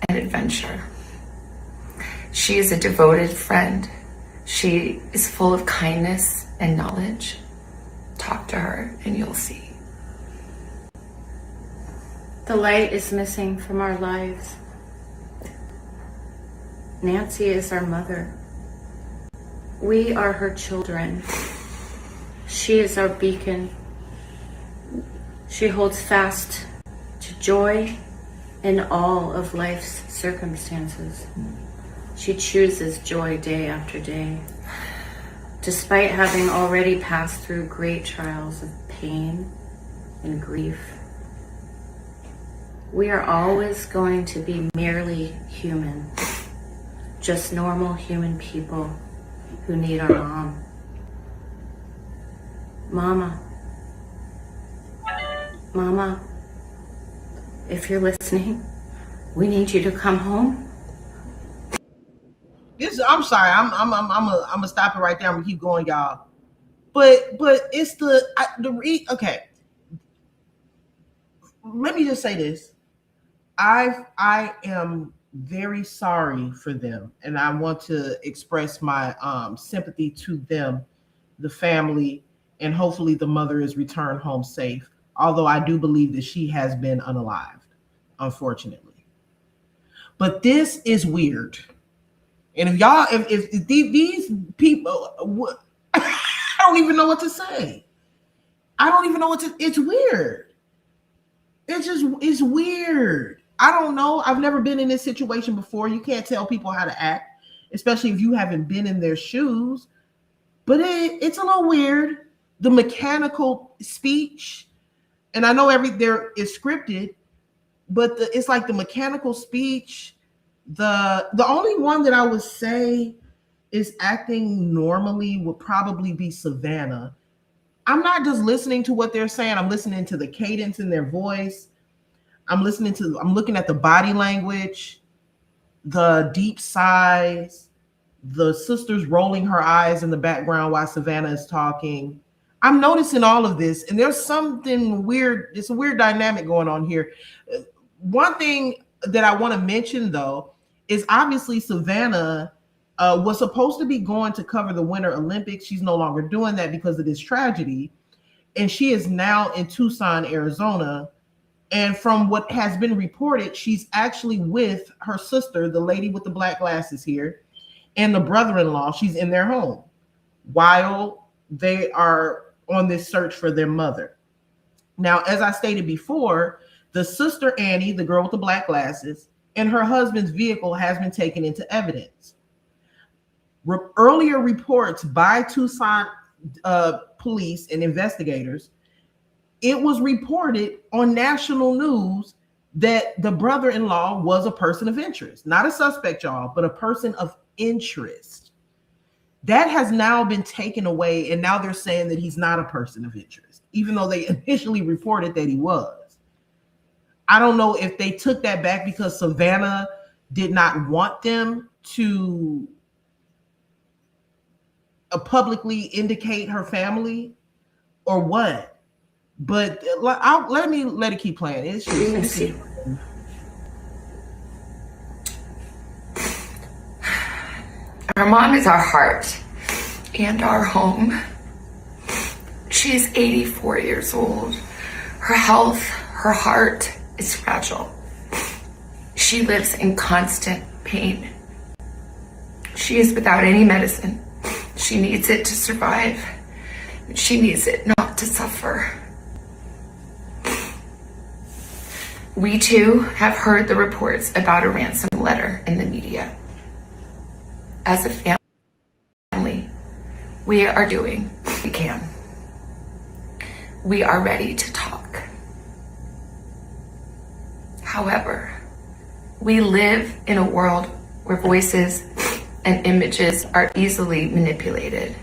and adventure. She is a devoted friend. She is full of kindness and knowledge. Talk to her and you'll see. The light is missing from our lives. Nancy is our mother. We are her children. She is our beacon. She holds fast to joy in all of life's circumstances. She chooses joy day after day, despite having already passed through great trials of pain and grief. We are always going to be merely human, just normal human people who need our mom. Mama, if you're listening, we need you to come home. I'm sorry. I'm gonna stop it right there. I'm gonna keep going, y'all. But it's okay. Let me just say this. I am very sorry for them, and I want to express my sympathy to them, the family, and hopefully the mother is returned home safe. Although I do believe that she has been unalived, unfortunately. But this is weird. And if these people, I don't even know what to say. It's weird. It's weird. I don't know. I've never been in this situation before. You can't tell people how to act, especially if you haven't been in their shoes. But it's a little weird. The mechanical speech, and I know there is scripted, but it's like the mechanical speech. The only one that I would say is acting normally would probably be Savannah. I'm not just listening to what they're saying. I'm listening to the cadence in their voice. I'm looking at the body language, the deep sighs, the sister's rolling her eyes in the background while Savannah is talking. I'm noticing all of this, and there's something weird. It's a weird dynamic going on here. One thing that I want to mention, though, is obviously Savannah was supposed to be going to cover the Winter Olympics. She's no longer doing that because of this tragedy. And she is now in Tucson, Arizona. And from what has been reported, she's actually with her sister, the lady with the black glasses here, and the brother-in-law. She's in their home while they are on this search for their mother. Now, as I stated before, the sister Annie, the girl with the black glasses, and her husband's vehicle has been taken into evidence. Earlier reports by Tucson police and investigators, it was reported on national news that the brother-in-law was a person of interest, not a suspect, y'all, but a person of interest. That has now been taken away, and now they're saying that he's not a person of interest, even though they initially reported that he was. I don't know if they took that back because Savannah did not want them to publicly indicate her family or what. But let it keep playing. It's just, our mom is our heart and our home. She is 84 years old. Her health, her heart is fragile. She lives in constant pain. She is without any medicine. She needs it to survive. She needs it not to suffer. We too have heard the reports about a ransom letter in the media. As a family, we are doing what we can. We are ready to talk. However, we live in a world where voices and images are easily manipulated.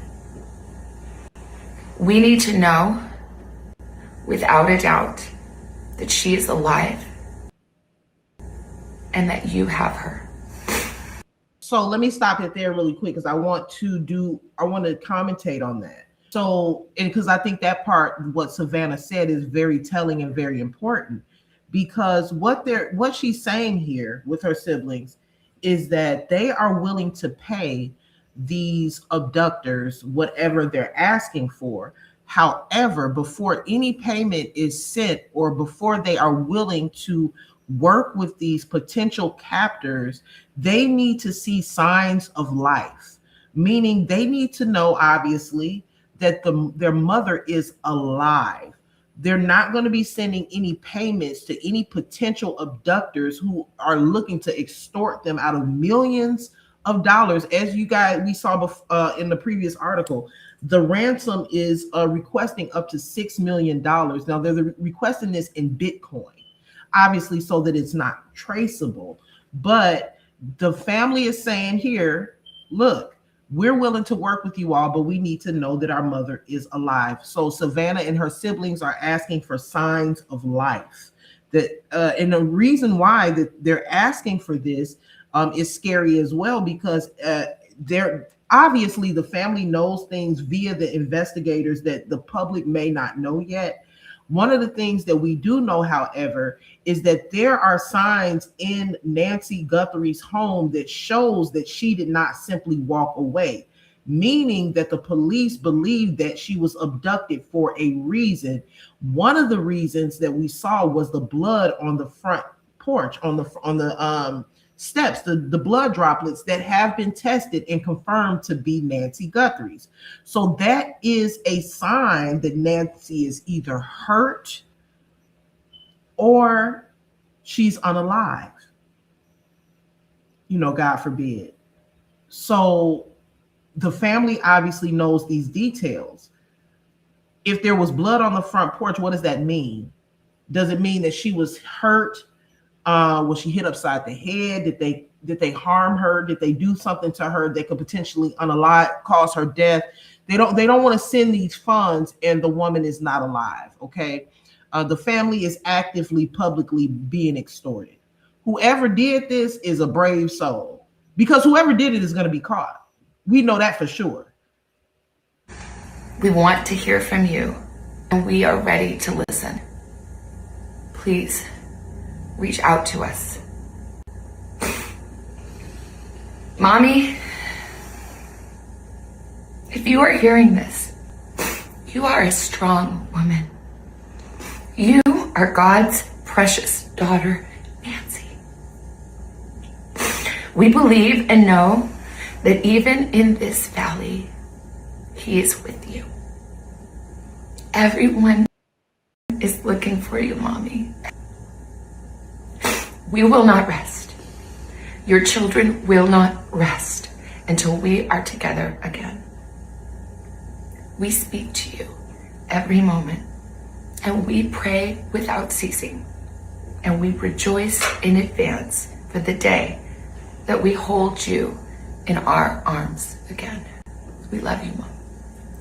We need to know, without a doubt, that she is alive and that you have her. So let me stop it there really quick because I want to commentate on that. So, and because I think that part, what Savannah said, is very telling and very important, because what she's saying here with her siblings is that they are willing to pay these abductors whatever they're asking for. However, before any payment is sent or before they are willing to work with these potential captors, they need to see signs of life, meaning they need to know, obviously, that their mother is alive. They're not going to be sending any payments to any potential abductors who are looking to extort them out of millions of dollars. As we saw in the previous article, the ransom is requesting up to $6 million. Now they're requesting this in Bitcoin, obviously, so that it's not traceable. But the family is saying here, look, we're willing to work with you all, but we need to know that our mother is alive. So Savannah and her siblings are asking for signs of life. And the reason why that they're asking for this is scary as well, because they're obviously, the family knows things via the investigators that the public may not know yet. One of the things that we do know, however, is that there are signs in Nancy Guthrie's home that shows that she did not simply walk away, meaning that the police believe that she was abducted for a reason. One of the reasons that we saw was the blood on the front porch, on the steps, the blood droplets that have been tested and confirmed to be Nancy Guthrie's. So that is a sign that Nancy is either hurt or she's unalive, God forbid. So the family obviously knows these details. If there was blood on the front porch, what does that mean? Does it mean that she was hurt? Was she hit upside the head? Did they harm her? Did they do something to her that could potentially cause her death? They don't want to send these funds and the woman is not alive. Okay. The family is actively, publicly being extorted. Whoever did this is a brave soul, because whoever did it is going to be caught. We know that for sure. We want to hear from you, and we are ready to listen. Please reach out to us. Mommy, if you are hearing this, you are a strong woman. You are God's precious daughter, Nancy. We believe and know that even in this valley, He is with you. Everyone is looking for you, Mommy. We will not rest. Your children will not rest until we are together again. We speak to you every moment, and we pray without ceasing. And we rejoice in advance for the day that we hold you in our arms again. We love you, Mom.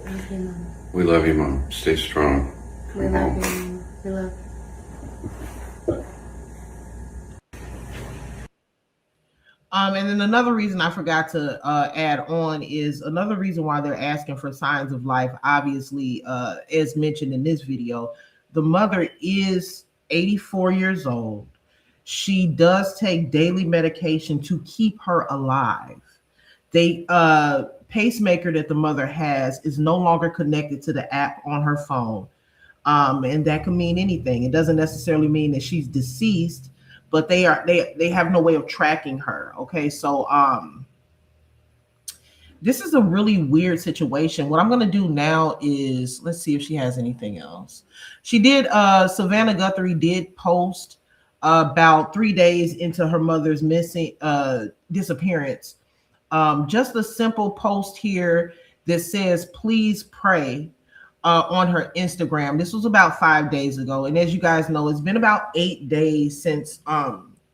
Love you, Mom. We love you, Mom. Stay strong. We love you, Mom. We love you. And then another reason I forgot to add on is another reason why they're asking for signs of life. Obviously, as mentioned in this video, the mother is 84 years old. She does take daily medication to keep her alive. The pacemaker that the mother has is no longer connected to the app on her phone. And that can mean anything. It doesn't necessarily mean that she's deceased, but they have no way of tracking her. Okay, so this is a really weird situation. What I'm going to do now is, let's see if she has anything else. She did, Savannah Guthrie did post about 3 days into her mother's missing disappearance. Just a simple post here that says, please pray, on her Instagram. This was about 5 days ago. And as you guys know, it's been about 8 days since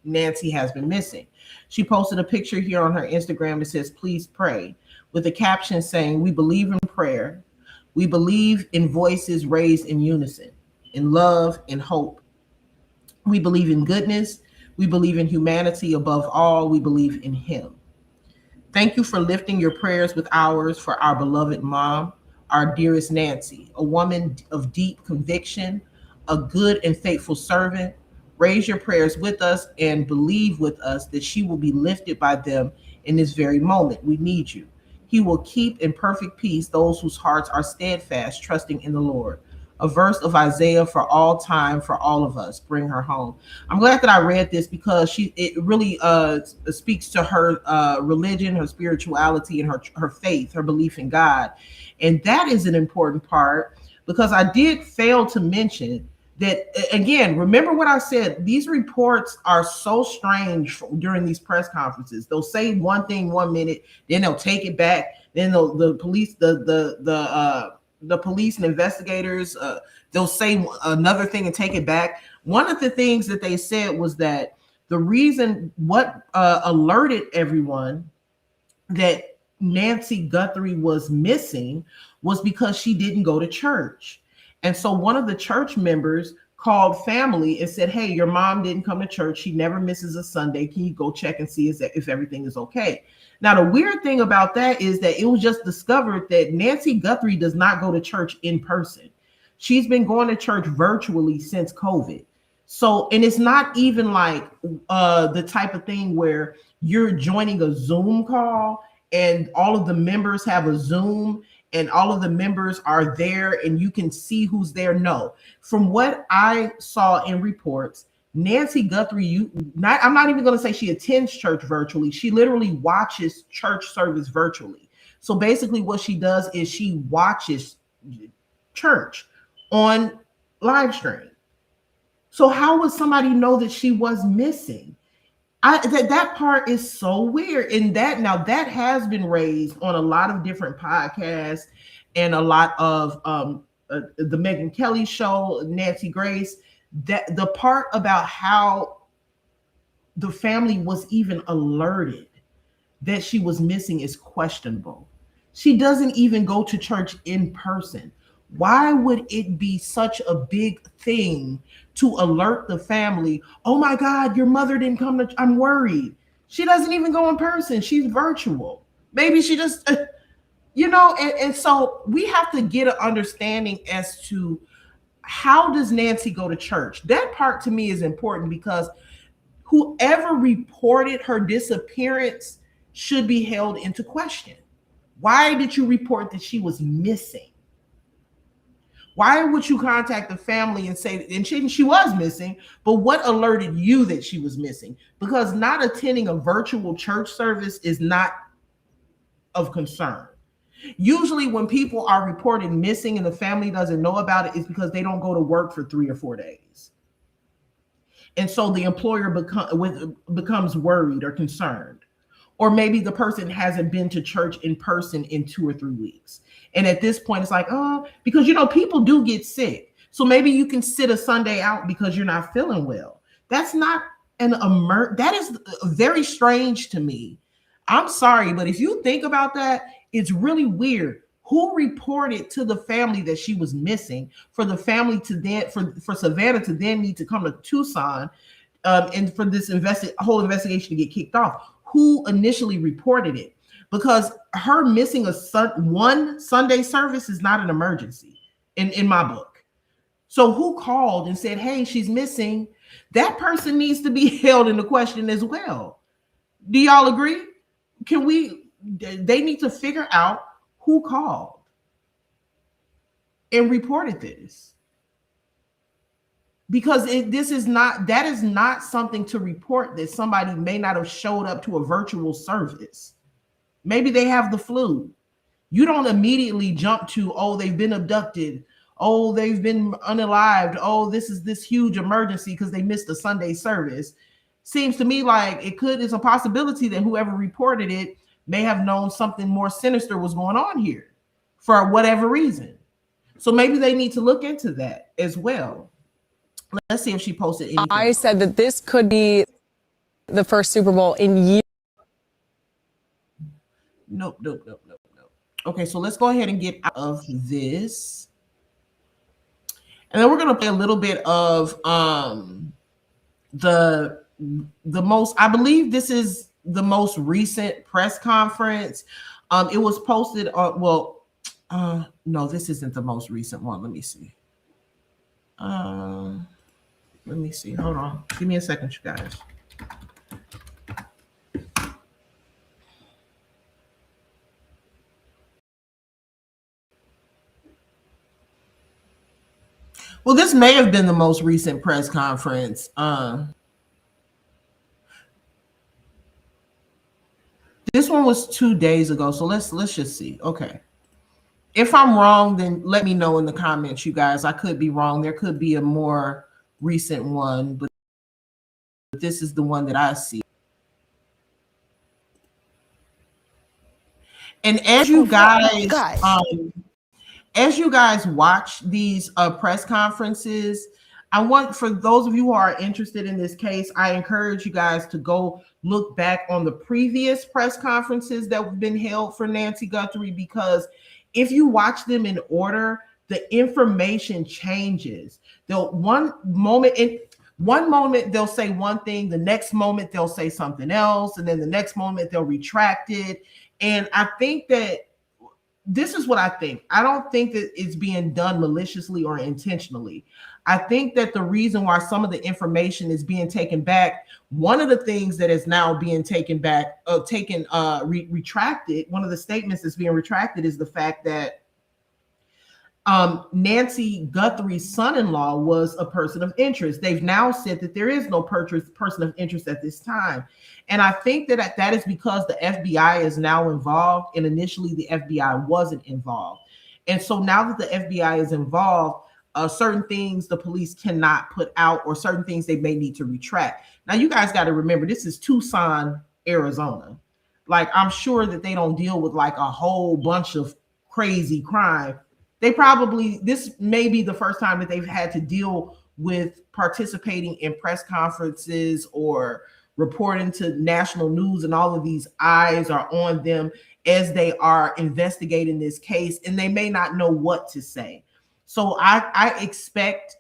Nancy has been missing. She posted a picture here on her Instagram that says, please pray, with a caption saying, we believe in prayer. We believe in voices raised in unison, in love and hope. We believe in goodness. We believe in humanity. Above all, we believe in him. Thank you for lifting your prayers with ours for our beloved mom, our dearest Nancy, a woman of deep conviction, a good and faithful servant. Raise your prayers with us and believe with us that she will be lifted by them in this very moment. We need you. He will keep in perfect peace those whose hearts are steadfast, trusting in the Lord. A verse of Isaiah for all time, for all of us. Bring her home. I'm glad that I read this because it really speaks to her religion, her spirituality, and her faith, her belief in God. And that is an important part, because I did fail to mention that, again, remember what I said, these reports are so strange during these press conferences. They'll say one thing 1 minute, then they'll take it back. Then the police and investigators, they'll say another thing and take it back. One of the things that they said was that the reason what alerted everyone that Nancy Guthrie was missing was because she didn't go to church. And so one of the church members called family and said, hey, your mom didn't come to church. She never misses a Sunday. Can you go check and see if everything is okay? Now, the weird thing about that is that it was just discovered that Nancy Guthrie does not go to church in person. She's been going to church virtually since COVID. So, and it's not even like the type of thing where you're joining a Zoom call and all of the members have a Zoom and all of the members are there and you can see who's there. No, from what I saw in reports, Nancy Guthrie, I'm not even going to say she attends church virtually. She literally watches church service virtually. So basically what she does is she watches church on live stream. So how would somebody know that she was missing? That part is so weird. And that has been raised on a lot of different podcasts and a lot of the Megyn Kelly show, Nancy Grace. That the part about how the family was even alerted that she was missing is questionable. She doesn't even go to church in person. Why would it be such a big thing to alert the family? Oh my God, your mother didn't come to, I'm worried. She doesn't even go in person. She's virtual. Maybe she just, and so we have to get an understanding as to how does Nancy go to church? That part to me is important because whoever reported her disappearance should be held into question. Why did you report that she was missing? Why would you contact the family and say, and she was missing, but what alerted you that she was missing? Because not attending a virtual church service is not of concern. Usually when people are reported missing and the family doesn't know about it, it's because they don't go to work for 3 or 4 days. And so the employer becomes worried or concerned. Or maybe the person hasn't been to church in person in 2 or 3 weeks. And at this point, it's like, because, people do get sick. So maybe you can sit a Sunday out because you're not feeling well. That's not that is very strange to me. I'm sorry, but if you think about that, it's really weird. Who reported to the family that she was missing for the family to then for Savannah to then need to come to Tucson and for this whole investigation to get kicked off? Who initially reported it? Because her missing one Sunday service is not an emergency in my book. So who called and said, hey, she's missing? That person needs to be held into question as well. Do y'all agree? They need to figure out who called and reported this. Because that is not something to report that somebody may not have showed up to a virtual service. Maybe they have the flu. You don't immediately jump to, oh, they've been abducted. Oh, they've been unalived. Oh, this is this huge emergency because they missed a Sunday service. Seems to me like it's a possibility that whoever reported it may have known something more sinister was going on here for whatever reason. So maybe they need to look into that as well. Let's see if she posted anything. I said that this could be the first Super Bowl in years. Nope. Okay, so let's go ahead and get out of this. And then we're going to play a little bit of the most, I believe this is the most recent press conference. It was posted on, no, this isn't the most recent one. Let me see. Hold on. Give me a second, you guys. Well, this may have been the most recent press conference. This one was 2 days ago. So let's just see. Okay. If I'm wrong, then let me know in the comments, you guys. I could be wrong. There could be a more recent one, but this is the one that I see. And as you guys watch these press conferences, I want, for those of you who are interested in this case, I encourage you guys to go look back on the previous press conferences that have been held for Nancy Guthrie, because if you watch them in order, the information changes. One moment they'll say one thing, the next moment they'll say something else, and then the next moment they'll retract it. And I think that this is what I think. I don't think that it's being done maliciously or intentionally. I think that the reason why some of the information is being taken back, one of the things that is now being taken back, retracted, one of the statements that's being retracted is the fact that Nancy Guthrie's son-in-law was a person of interest. They've now said that there is no person of interest at this time. And I think that that is because the FBI is now involved, and initially the FBI wasn't involved. And so now that the FBI is involved, certain things the police cannot put out, or certain things they may need to retract. Now, you guys got to remember, this is Tucson, Arizona. Like, I'm sure that they don't deal with like a whole bunch of crazy crime. This may be the first time that they've had to deal with participating in press conferences or reporting to national news, and all of these eyes are on them as they are investigating this case, and they may not know what to say. So I expect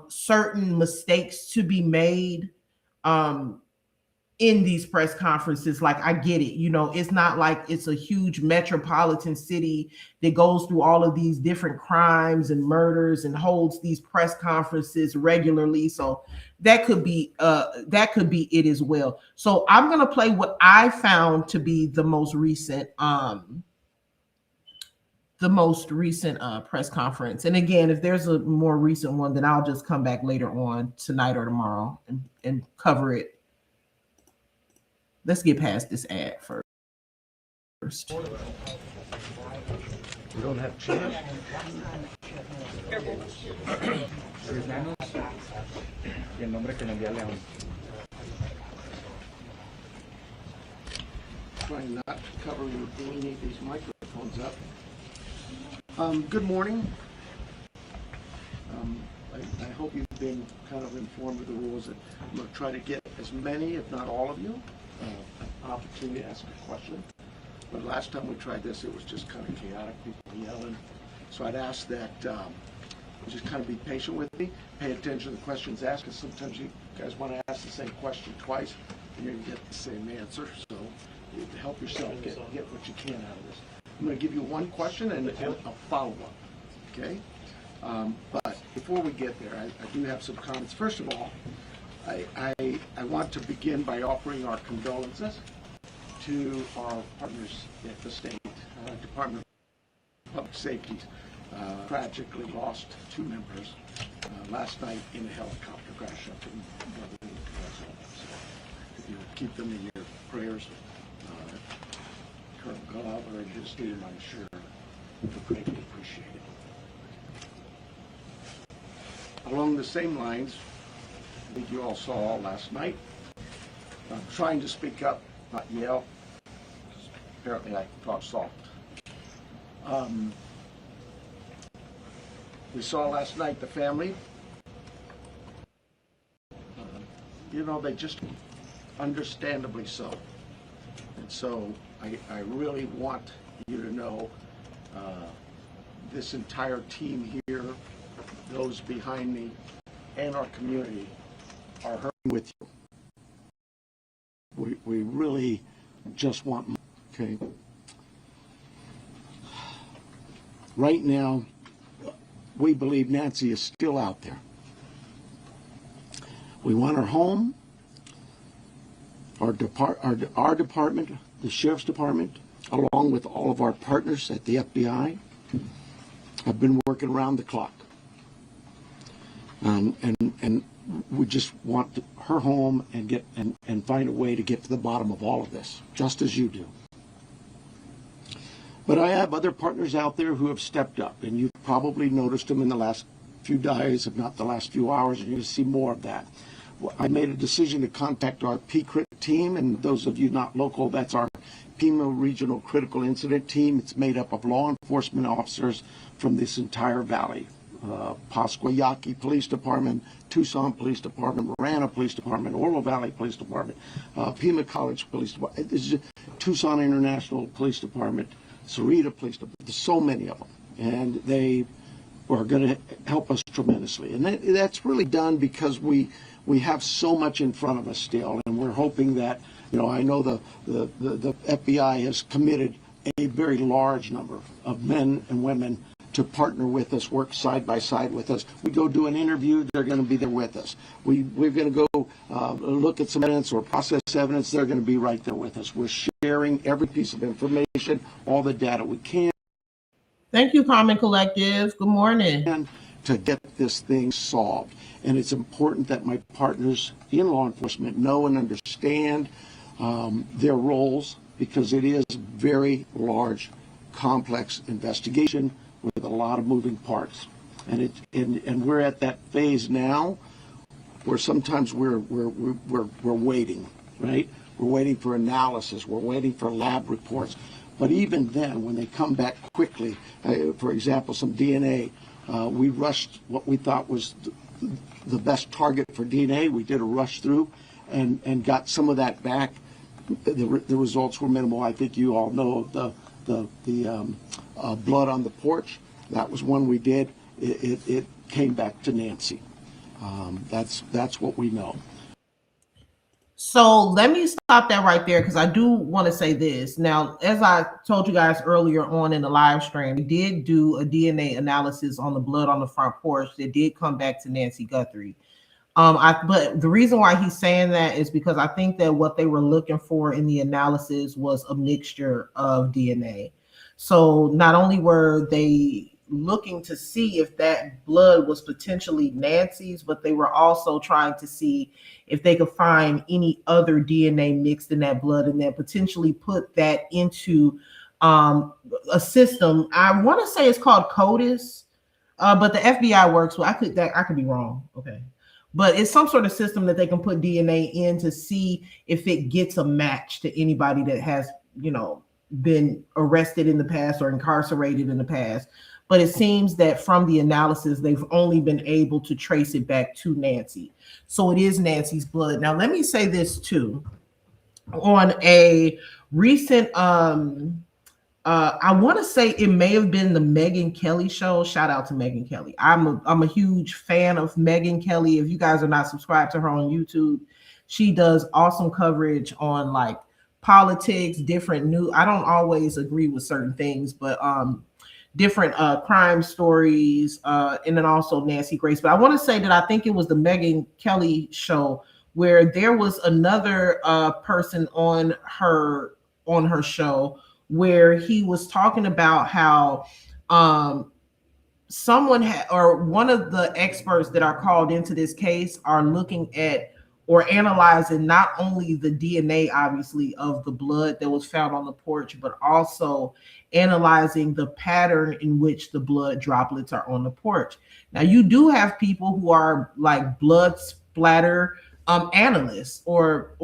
certain mistakes to be made in these press conferences. Like, I get it. It's not like it's a huge metropolitan city that goes through all of these different crimes and murders and holds these press conferences regularly. So that could be it as well. So I'm going to play what I found to be the most recent press conference. And again, if there's a more recent one, then I'll just come back later on tonight or tomorrow and cover it. Let's get past this ad first. You don't have chairs? Trying not to cover your delineate these microphones up. Good morning. I hope you've been kind of informed of the rules. And I'm going to try to get as many, if not all of you, an opportunity to ask a question. But last time we tried this, it was just kind of chaotic, people yelling. So I'd ask that you just kind of be patient with me, pay attention to the questions asked, because sometimes you guys want to ask the same question twice, and you're going to get the same answer. So to help yourself get what you can out of this. I'm going to give you one question and a follow-up, okay? But before we get there, I do have some comments. First of all, I want to begin by offering our condolences to our partners at the State Department of Public Safety. Tragically lost 2 members last night in a helicopter crash up in Brotherhood, Arizona. So if you keep them in your prayers, Colonel Glover and his team, I'm sure, would greatly appreciate it. Along the same lines, I think you all saw last night, I'm trying to speak up, not yell, because apparently I talk soft. We saw last night the family, you know, they just, understandably so. And so I really want you to know this entire team here, those behind me, and our community are hurting with you. We really just want, okay? Right now, we believe Nancy is still out there. We want her home. Our department, the Sheriff's Department, along with all of our partners at the FBI, have been working around the clock. And we just want her home and find a way to get to the bottom of all of this, just as you do. But I have other partners out there who have stepped up, and you've probably noticed them in the last few days, if not the last few hours, and you're going to see more of that. I made a decision to contact our PCRIT team, and those of you not local, that's our Pima Regional Critical Incident Team. It's made up of law enforcement officers from this entire valley. Pasquayaki Police Department, Tucson Police Department, Marana Police Department, Oro Valley Police Department, Pima College Police Department, Tucson International Police Department, Sarita Police Department. There's so many of them, and they are going to help us tremendously. And that's really done because we have so much in front of us still, and we're hoping that, you know, I know the FBI has committed a very large number of men and women to partner with us, work side by side with us. We go do an interview, they're going to be there with us. We're going to go look at some evidence or process evidence, they're going to be right there with us. We're sharing every piece of information, all the data we can. Thank you, Common Collective. Good morning. To get this thing solved. And it's important that my partners in law enforcement know and understand their roles, because it is a very large, complex investigation with a lot of moving parts. And we're at that phase now where sometimes we're waiting, right? We're waiting for analysis, we're waiting for lab reports. But even then, when they come back quickly, for example, some DNA, we rushed what we thought was the best target for DNA. We did a rush through and got some of that back. The results were minimal. I think you all know the blood on the porch. That was one we did. It came back to Nancy. That's what we know. So let me stop that right there, because I do want to say this. Now, as I told you guys earlier on in the live stream, we did do a DNA analysis on the blood on the front porch that did come back to Nancy Guthrie. But the reason why he's saying that is because I think that what they were looking for in the analysis was a mixture of DNA. So not only were they looking to see if that blood was potentially Nancy's, but they were also trying to see if they could find any other DNA mixed in that blood and then potentially put that into a system. I want to say it's called CODIS, but the FBI works well. I could be wrong. Okay. But it's some sort of system that they can put DNA in to see if it gets a match to anybody that has, you know, been arrested in the past or incarcerated in the past. but it seems that from the analysis, they've only been able to trace it back to Nancy. So it is Nancy's blood. Now, let me say this too. On a recent, I want to say it may have been the Megyn Kelly show. Shout out to Megyn Kelly. I'm a huge fan of Megyn Kelly. If you guys are not subscribed to her on YouTube, she does awesome coverage on like politics, different new. I don't always agree with certain things, but different crime stories, and then also Nancy Grace. But I want to say that I think it was the Megyn Kelly show where there was another person on her show where he was talking about how someone or one of the experts that are called into this case are looking at or analyzing not only the DNA, obviously, of the blood that was found on the porch, but also analyzing the pattern in which the blood droplets are on the porch. Now, you do have people who are like blood splatter analysts or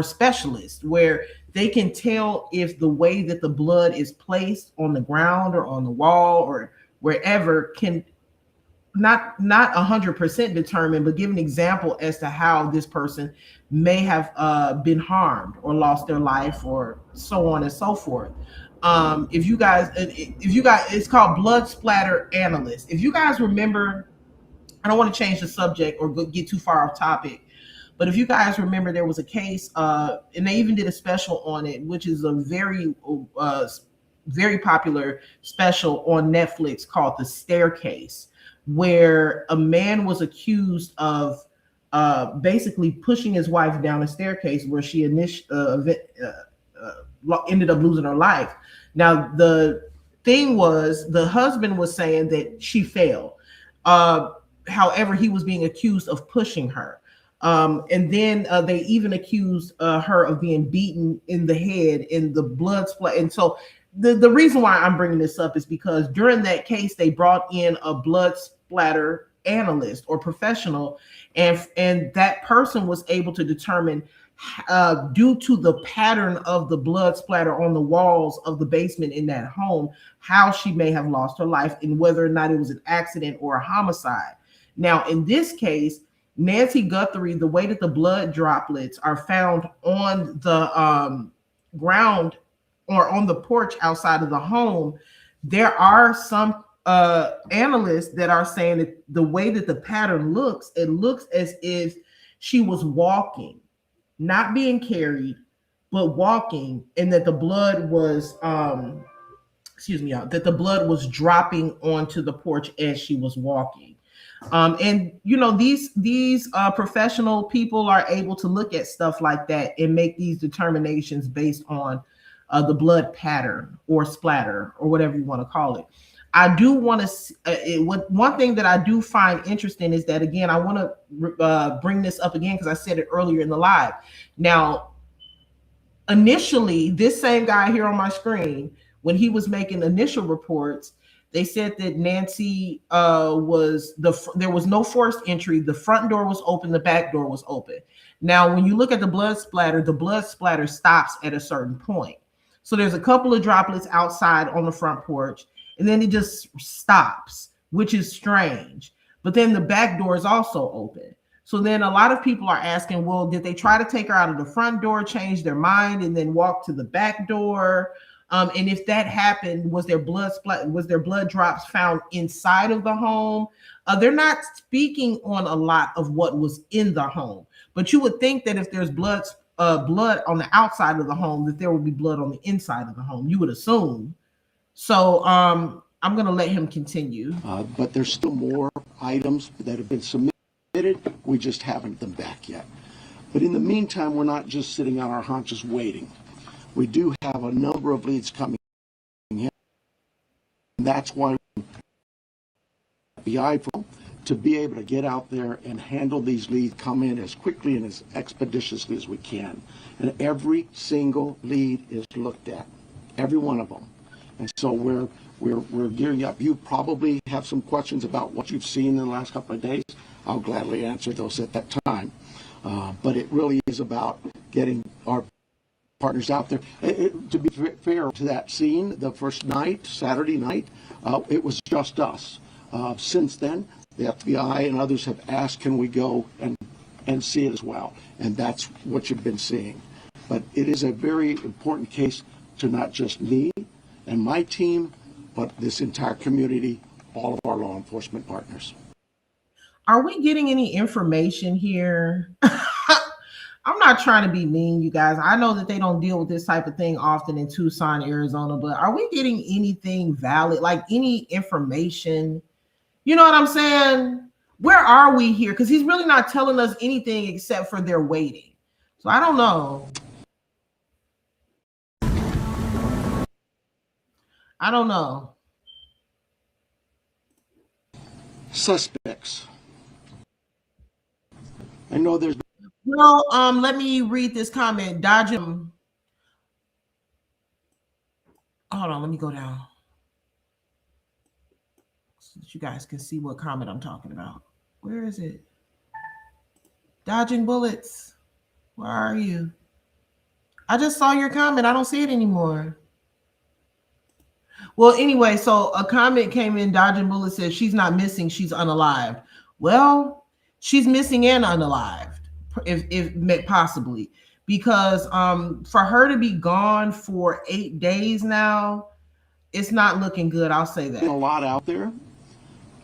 specialists, where they can tell if the way that the blood is placed on the ground or on the wall or wherever can not 100% determine, but give an example as to how this person may have been harmed or lost their life or so on and so forth. If you guys, it's called blood splatter analyst. If you guys remember, I don't want to change the subject or get too far off topic, but if you guys remember, there was a case, and they even did a special on it, which is a very popular special on Netflix called The Staircase, where a man was accused of basically pushing his wife down a staircase where she ended up losing her life. Now, the thing was, the husband was saying that she fell. However, he was being accused of pushing her. And then they even accused her of being beaten in the head and the blood splat. And so the reason why I'm bringing this up is because during that case, they brought in a blood splatter analyst or professional, and that person was able to determine, due to the pattern of the blood splatter on the walls of the basement in that home, how she may have lost her life and whether or not it was an accident or a homicide. Now, in this case, Nancy Guthrie, the way that the blood droplets are found on the ground or on the porch outside of the home, there are some analysts that are saying that the way that the pattern looks, it looks as if she was walking, not being carried, but walking, and that the blood was that the blood was dropping onto the porch as she was walking. And you know, these professional people are able to look at stuff like that and make these determinations based on the blood pattern or splatter or whatever you want to call it. I do want to, one thing that I do find interesting is that, again, I want to bring this up again because I said it earlier in the live. Now, initially, this same guy here on my screen, when he was making initial reports, they said that Nancy there was no forced entry. The front door was open. The back door was open. Now, when you look at the blood splatter stops at a certain point. So there's a couple of droplets outside on the front porch, and then it just stops, which is strange. But then the back door is also open. So then a lot of people are asking, well, did they try to take her out of the front door, change their mind, and then walk to the back door? And if that happened, was there blood drops found inside of the home? They're not speaking on a lot of what was in the home, but you would think that if there's blood on the outside of the home, that there would be blood on the inside of the home. You would assume. So I'm going to let him continue. But there's still more items that have been submitted. We just haven't them back yet. But in the meantime, we're not just sitting on our haunches waiting. We do have a number of leads coming in. And that's why FBI to be able to get out there and handle these leads, come in as quickly and as expeditiously as we can. And every single lead is looked at, every one of them. And so we're gearing up. You probably have some questions about what you've seen in the last couple of days. I'll gladly answer those at that time. But it really is about getting our partners out there. To be fair to that scene, the first night, Saturday night, it was just us. Since then, the FBI and others have asked, can we go and see it as well? And that's what you've been seeing. But it is a very important case to not just me and my team, but this entire community, all of our law enforcement partners. Are we getting any information here? I'm not trying to be mean, you guys. I know that they don't deal with this type of thing often in Tucson, Arizona, but are we getting anything valid, like any information? You know what I'm saying? Where are we here? Because he's really not telling us anything except for they're waiting. So I don't know. I don't know. Suspects. I know there's. Well, let me read this comment. Dodging. Hold on, let me go down so that you guys can see what comment I'm talking about. Where is it? Dodging bullets. Where are you? I just saw your comment. I don't see it anymore. Well, anyway, so a comment came in. Dodging bullets says she's not missing, she's unalived. Well, she's missing and unalived, if possibly, because for her to be gone for 8 days now, it's not looking good. I'll say that. A lot out there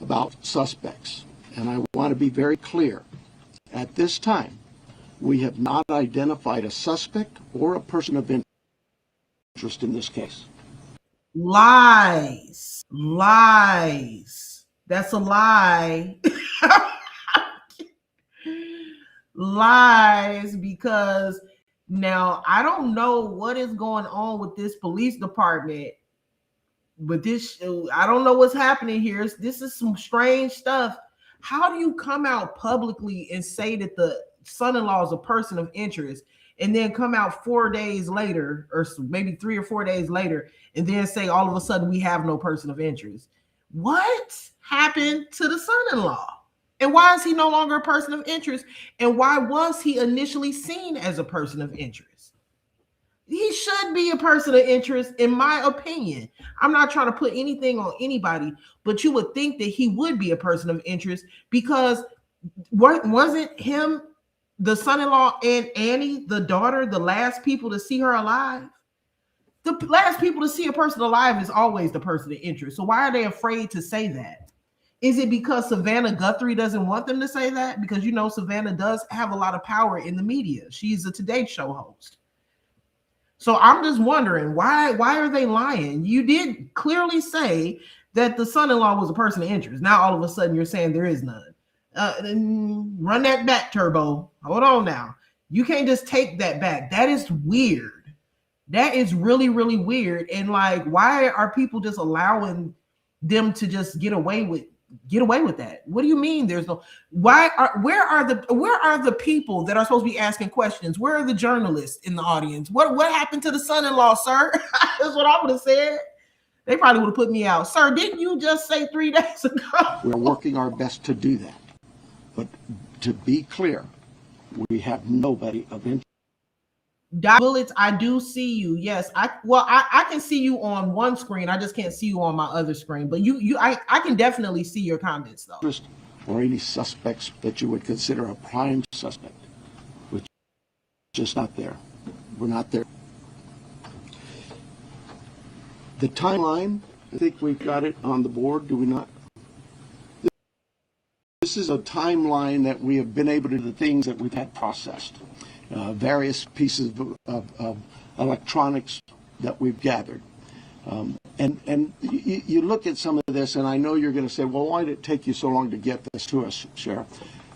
about suspects, and I want to be very clear. At this time, we have not identified a suspect or a person of interest in this case. Lies. That's a lie. Lies, because now I don't know what is going on with this police department, but I don't know what's happening here. This is some strange stuff. How do you come out publicly and say that the son-in-law is a person of interest, and then come out 4 days later, or maybe 3 or 4 days later, and then say all of a sudden we have no person of interest? What happened to the son-in-law? And why is he no longer a person of interest? And why was he initially seen as a person of interest? He should be a person of interest, in my opinion. I'm not trying to put anything on anybody, but you would think that he would be a person of interest, because wasn't him, the son-in-law, and Annie, the daughter, the last people to see her alive? The last people to see a person alive is always the person of interest. So why are they afraid to say that? Is it because Savannah Guthrie doesn't want them to say that? Because, you know, Savannah does have a lot of power in the media. She's a Today Show host. So I'm just wondering, why are they lying? You did clearly say that the son-in-law was a person of interest. Now all of a sudden you're saying there is none. Run that back, Turbo. Hold on now. You can't just take that back. That is weird. That is really, really weird. And like, why are people just allowing them to just get away with that? What do you mean there's no? Where are the people that are supposed to be asking questions? Where are the journalists in the audience? What happened to the son-in-law, sir? That's what I would have said. They probably would have put me out. Sir, didn't you just say 3 days ago? We're working our best to do that. But to be clear, we have nobody of interest. Bullets, I do see you. Yes, I can see you on one screen. I just can't see you on my other screen. But I can definitely see your comments though. Or any suspects that you would consider a prime suspect, which is just not there. We're not there. The timeline, I think we've got it on the board, do we not? This is a timeline that we have been able to do, the things that we've had processed. Various pieces of electronics that we've gathered. And you look at some of this, and I know you're going to say, well, why did it take you so long to get this to us, Sheriff?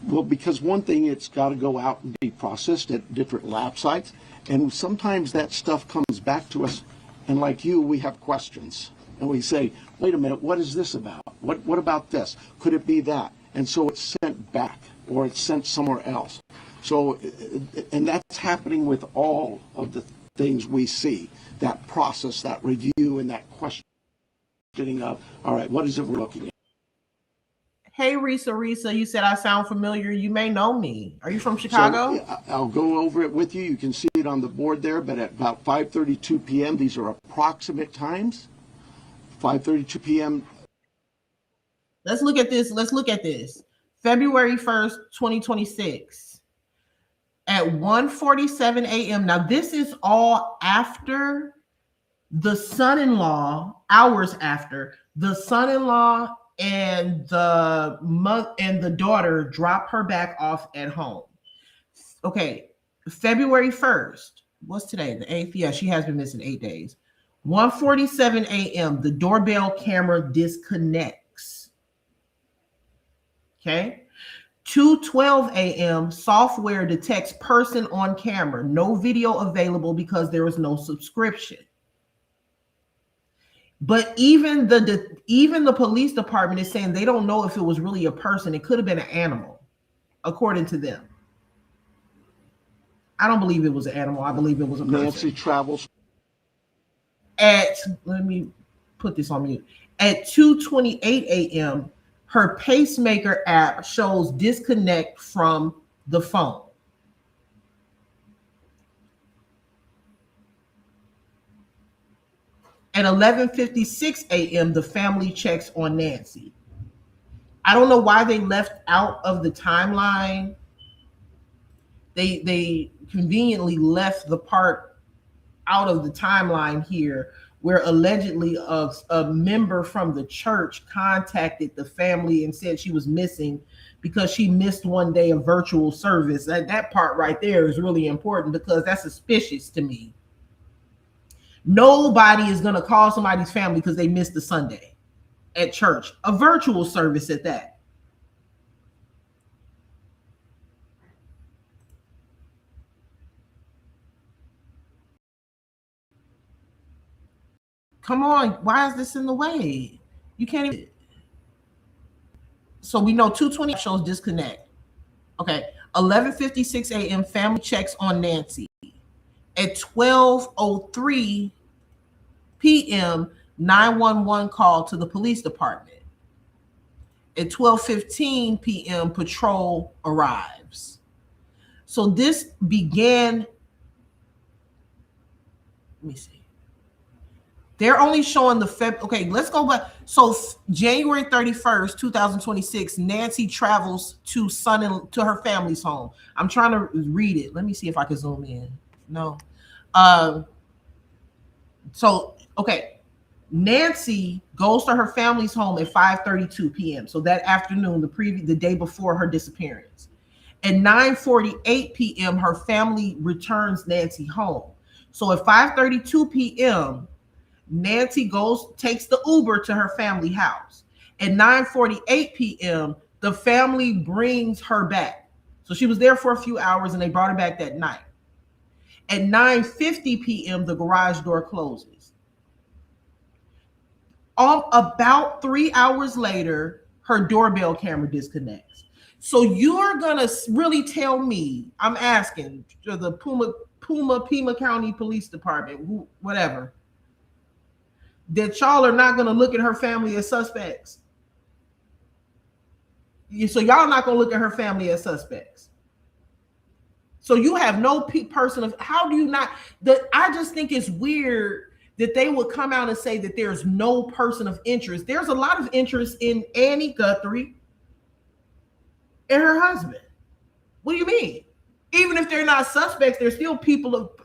Well, because one thing, it's got to go out and be processed at different lab sites. And sometimes that stuff comes back to us, and like you, we have questions. And we say, wait a minute, what is this about? What about this? Could it be that? And so it's sent back, or it's sent somewhere else. So, and that's happening with all of the things we see, that process, that review, and that questioning of, all right, what is it we're looking at? Hey, Risa, you said I sound familiar. You may know me. Are you from Chicago? So I'll go over it with you. You can see it on the board there, but at about 5:32 p.m., these are approximate times. 5:32 p.m. Let's look at this. February 1st, 2026 at 1:47 a.m. Now, this is all after the son-in-law, hours after the son-in-law and the daughter drop her back off at home. Okay, February 1st. What's today? The 8th? Yeah, she has been missing 8 days. 1:47 a.m. The doorbell camera disconnects. Okay. 2:12 a.m. Software detects person on camera. No video available because there is no subscription. But even the police department is saying they don't know if it was really a person. It could have been an animal, according to them. I don't believe it was an animal. I believe it was a person. Nancy travels. Let me put this on mute. At 2:28 a.m., her pacemaker app shows disconnect from the phone. At 11:56 a.m., the family checks on Nancy. I don't know why they left out of the timeline. They conveniently left the part out of the timeline here where allegedly a member from the church contacted the family and said she was missing because she missed one day of virtual service. That part right there is really important because that's suspicious to me. Nobody is going to call somebody's family because they missed the Sunday at church, a virtual service at that. Come on, why is this in the way? You can't even. So we know 2:20 shows disconnect. Okay, 11:56 a.m. family checks on Nancy. At 12:03 p.m., 911 call to the police department. At 12:15 p.m., patrol arrives. So this began. Let me see. They're only showing the okay, let's go back. So January 31st, 2026, Nancy travels to her family's home. I'm trying to read it. Let me see if I can zoom in. No. So, okay. Nancy goes to her family's home at 5:32 p.m. So that afternoon, the day before her disappearance. At 9:48 p.m., her family returns Nancy home. So at 5:32 p.m., Nancy takes the Uber to her family house. At 9:48 p.m., the family brings her back. So she was there for a few hours and they brought her back that night. At 9:50 p.m., the garage door closes. About 3 hours later, her doorbell camera disconnects. So you're going to really tell me, I'm asking the Pima County Police Department, whatever, that y'all are not going to look at her family as suspects. So y'all not going to look at her family as suspects. So you have no person of, how do you not, I just think it's weird that they would come out and say that there's no person of interest. There's a lot of interest in Annie Guthrie and her husband. What do you mean? Even if they're not suspects, they're still people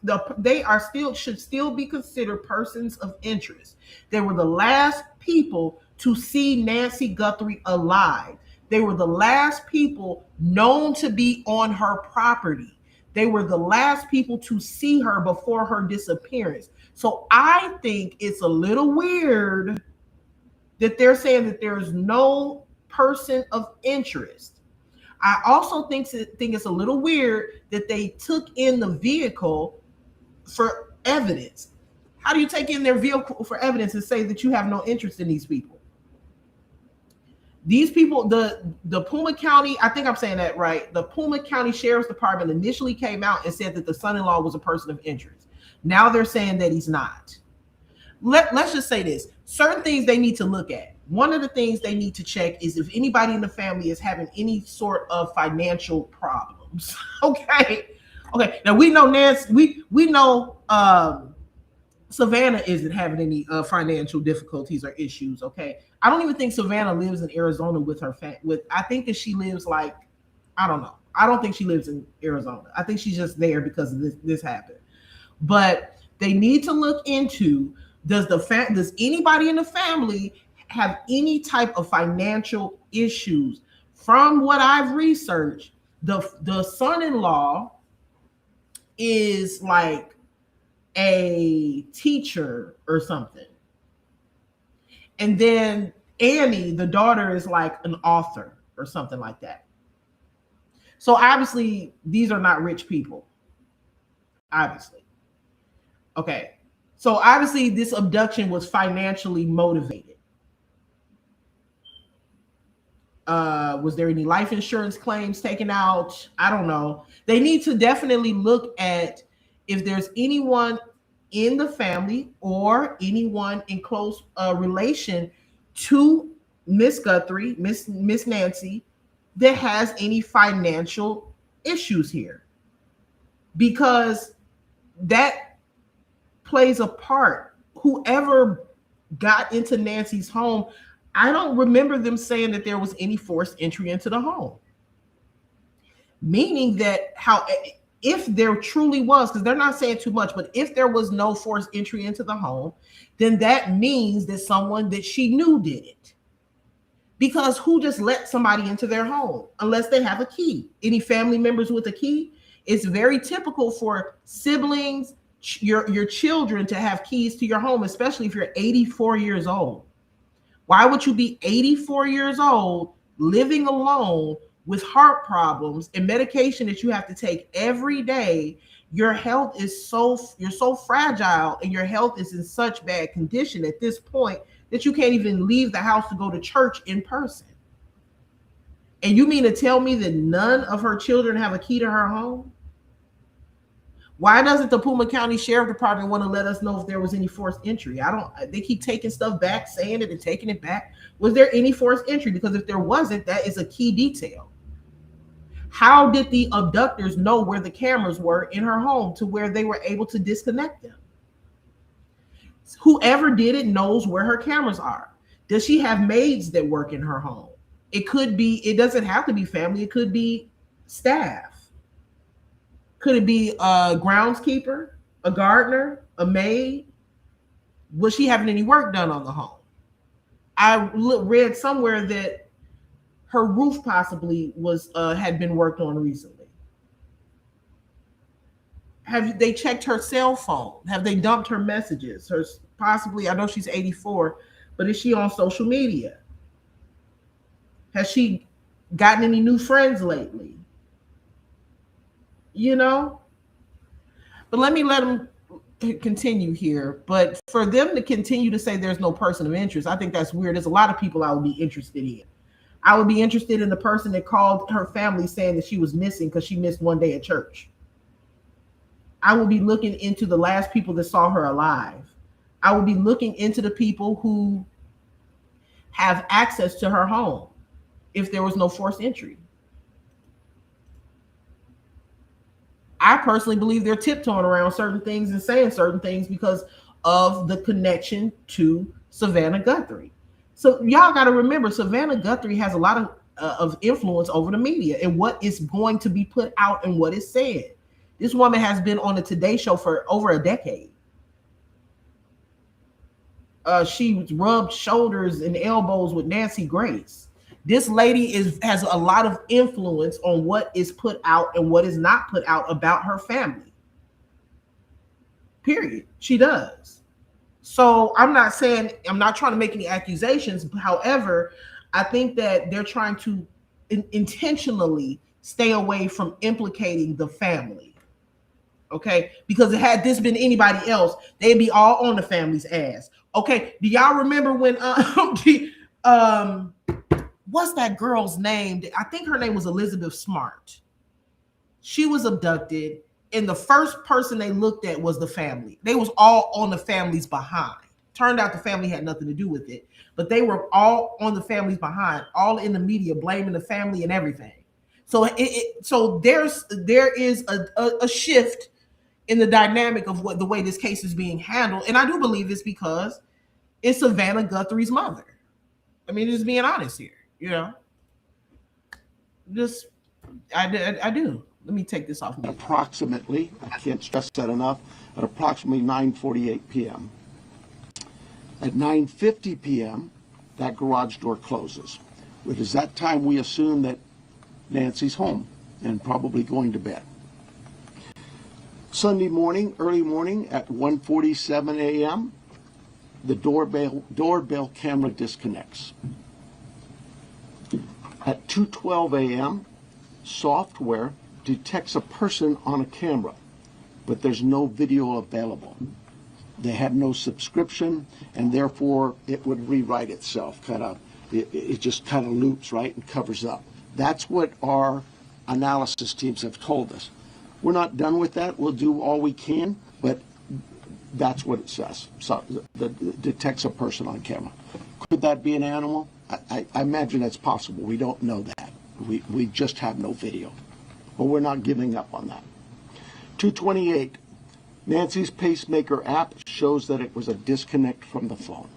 should still be considered persons of interest. They were the last people to see Nancy Guthrie alive. They were the last people known to be on her property. They were the last people to see her before her disappearance. So I think it's a little weird that they're saying that there's no person of interest. I also think it's a little weird that they took in the vehicle for evidence. How do you take in their vehicle for evidence and say that you have no interest in these people? These people, the Pima County, I think I'm saying that right. The Pima County Sheriff's Department initially came out and said that the son-in-law was a person of interest. Now they're saying that he's not. Let's just say this. Certain things they need to look at. one of the things they need to check is if anybody in the family is having any sort of financial problems. Okay. Now we know Nancy, we know Savannah isn't having any financial difficulties or issues. Okay. I don't even think Savannah lives in Arizona with her I think that she lives like, I don't know. I don't think she lives in Arizona. I think she's just there because of this happened. But they need to look into, does anybody in the family have any type of financial issues? From what I've researched, the son-in-law is like a teacher or something. And then Annie, the daughter, is like an author or something like that. So obviously, these are not rich people. Obviously. Okay. So obviously, this abduction was financially motivated. Was there any life insurance claims taken out? I don't know. They need to definitely look at if there's anyone in the family or anyone in close relation to Miss Guthrie, Miss Nancy, that has any financial issues here, because that plays a part. Whoever got into Nancy's home, I don't remember them saying that there was any forced entry into the home. Meaning that if there truly was, because they're not saying too much, but if there was no forced entry into the home, then that means that someone that she knew did it. Because who just let somebody into their home unless they have a key? Any family members with a key? It's very typical for siblings, your children, to have keys to your home, especially if you're 84 years old. Why would you be 84 years old, living alone with heart problems and medication that you have to take every day? Your health is you're so fragile, and your health is in such bad condition at this point that you can't even leave the house to go to church in person. And you mean to tell me that none of her children have a key to her home? Why doesn't the Puma County Sheriff Department want to let us know if there was any forced entry? They keep taking stuff back, saying it and taking it back. Was there any forced entry? Because if there wasn't, that is a key detail. How did the abductors know where the cameras were in her home to where they were able to disconnect them? Whoever did it knows where her cameras are. Does she have maids that work in her home? It doesn't have to be family. It could be staff. Could it be a groundskeeper, a gardener, a maid? Was she having any work done on the home? I read somewhere that her roof possibly had been worked on recently. Have they checked her cell phone? Have they dumped her messages? Possibly, I know she's 84, but is she on social media? Has she gotten any new friends lately? But let them continue here. But for them to continue to say there's no person of interest, I think that's weird. There's a lot of people I would be interested in. I would be interested in the person that called her family saying that she was missing because she missed one day at church. I will be looking into the last people that saw her alive. I will be looking into the people who have access to her home if there was no forced entry. I personally believe they're tiptoeing around certain things and saying certain things because of the connection to Savannah Guthrie. So y'all got to remember, Savannah Guthrie has a lot of influence over the media and what is going to be put out and what is said. This woman has been on the Today Show for over a decade. She rubbed shoulders and elbows with Nancy Grace. This lady has a lot of influence on what is put out and what is not put out about her family. Period. She does. So I'm not trying to make any accusations. However, I think that they're trying to intentionally stay away from implicating the family. Okay, because had this been anybody else, they'd be all on the family's ass. Okay, do y'all remember when what's that girl's name? I think her name was Elizabeth Smart. She was abducted, and the first person they looked at was the family. They was all on the family's behind. Turned out the family had nothing to do with it, but they were all on the family's behind, all in the media, blaming the family and everything. So there is a shift in the dynamic of the way this case is being handled, and I do believe it's because it's Savannah Guthrie's mother. I mean, just being honest here, just I do. Let me take this off. Approximately, I can't stress that enough, at approximately 9:48 p.m. At 9:50 p.m., that garage door closes. It is that time we assume that Nancy's home and probably going to bed. Sunday morning, early morning at 1:47 a.m., the doorbell camera disconnects. At 2:12 a.m., software detects a person on a camera, but there's no video available. They had no subscription, and therefore it would rewrite itself. It just kind of loops, right, and covers up. That's what our analysis teams have told us. We're not done with that. We'll do all we can, but that's what it says. So it detects a person on camera. Could that be an animal? I imagine that's possible. We don't know that. We just have no video. But we're not giving up on that. 2:28. Nancy's pacemaker app shows that it was a disconnect from the phone.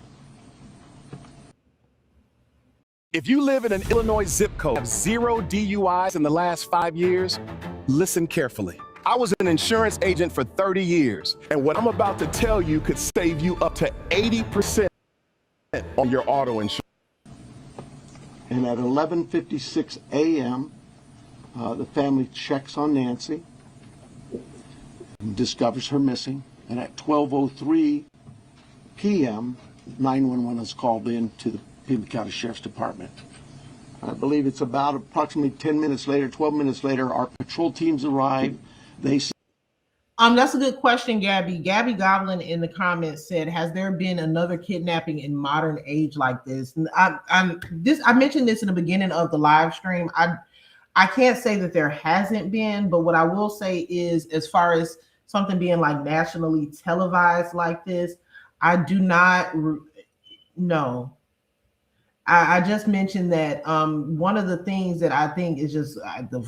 If you live in an Illinois zip code, have 0 DUIs in the last 5 years, listen carefully. I was an insurance agent for 30 years, and what I'm about to tell you could save you up to 80% on your auto insurance. And at 11:56 a.m., the family checks on Nancy and discovers her missing. And at 12:03 p.m., 911 is called in to the Pima County Sheriff's Department. I believe it's about approximately 10 minutes later, 12 minutes later, our patrol teams arrive. They see. That's a good question, Gabby. Gabby Goblin in the comments said, "Has there been another kidnapping in modern age like this?" And I mentioned this in the beginning of the live stream. I can't say that there hasn't been, but what I will say is, as far as something being like nationally televised like this, I do not know. I just mentioned that one of the things that I think is just,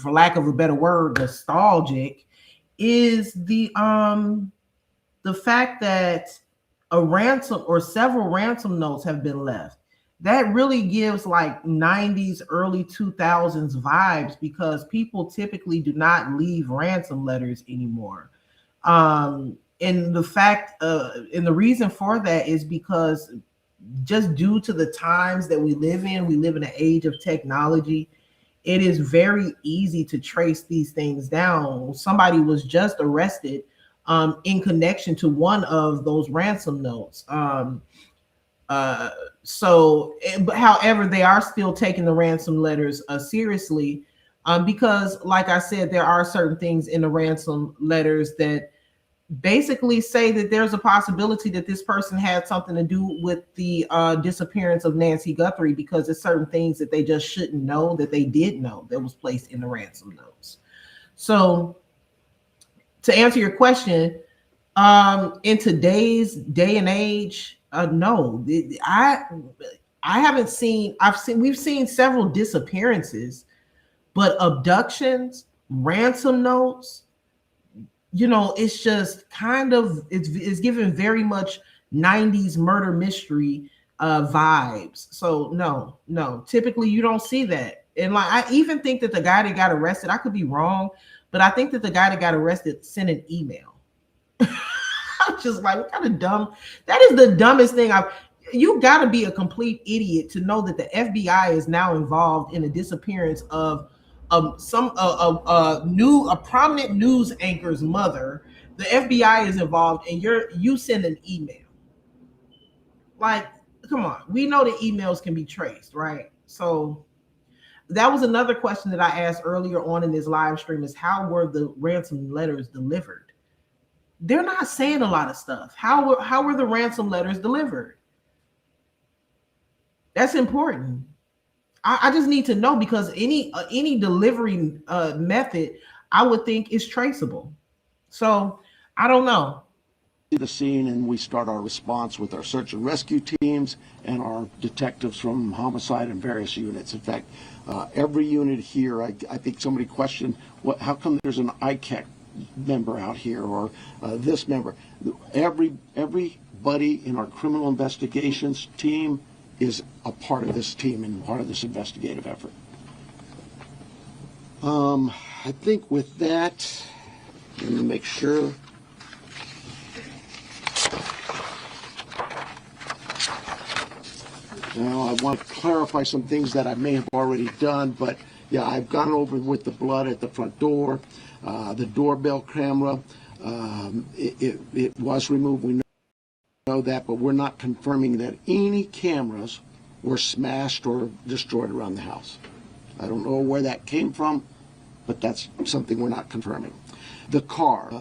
for lack of a better word, nostalgic, is the fact that a ransom or several ransom notes have been left. That really gives like 90s, early 2000s vibes, because people typically do not leave ransom letters anymore. And the fact, and the reason for that is because just due to the times that we live in an age of technology. It is very easy to trace these things down. Somebody was just arrested in connection to one of those ransom notes. But however, they are still taking the ransom letters seriously because, like I said, there are certain things in the ransom letters that basically say that there's a possibility that this person had something to do with the disappearance of Nancy Guthrie, because there's certain things that they just shouldn't know that they did know that was placed in the ransom notes. So to answer your question, in today's day and age, no, I haven't seen, we've seen several disappearances, but abductions, ransom notes, it's just kind of, it's given very much 90s murder mystery vibes. So no, typically you don't see that. And like, I even think that the guy that got arrested, I could be wrong, but I think that the guy that got arrested sent an email. I'm just like, what kind of dumb, that is the dumbest thing you got to be a complete idiot to know that the FBI is now involved in the disappearance of a prominent news anchor's mother. The FBI is involved, and you send an email. Like, come on, we know the emails can be traced, right? So that was another question that I asked earlier on in this live stream, is how were the ransom letters delivered? They're not saying a lot of stuff. How were the ransom letters delivered? That's important. I just need to know, because any delivery method, I would think, is traceable. So I don't know. the scene and we start our response with our search and rescue teams and our detectives from homicide and various units. In fact, every unit here, I think somebody questioned, how come there's an ICAC member out here or this member? Everybody in our criminal investigations team is a part of this team and part of this investigative effort. I think with that, let me make sure. Now, I want to clarify some things that I may have already done, but yeah, I've gone over with the blood at the front door, the doorbell camera. It was removed. We know that, but we're not confirming that any cameras were smashed or destroyed around the house. I don't know where that came from, but that's something we're not confirming. The car,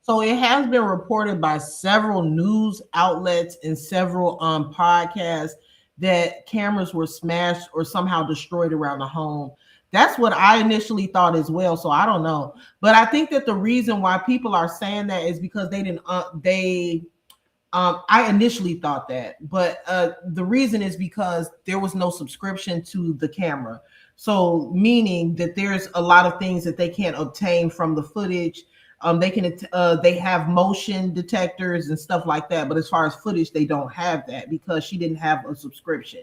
So it has been reported by several news outlets and several podcasts that cameras were smashed or somehow destroyed around the home. That's what I initially thought as well. So I don't know, but I think that the reason why people are saying that is because they didn't. I initially thought that, but the reason is because there was no subscription to the camera. So meaning that there's a lot of things that they can't obtain from the footage. They have motion detectors and stuff like that, but as far as footage, they don't have that because she didn't have a subscription.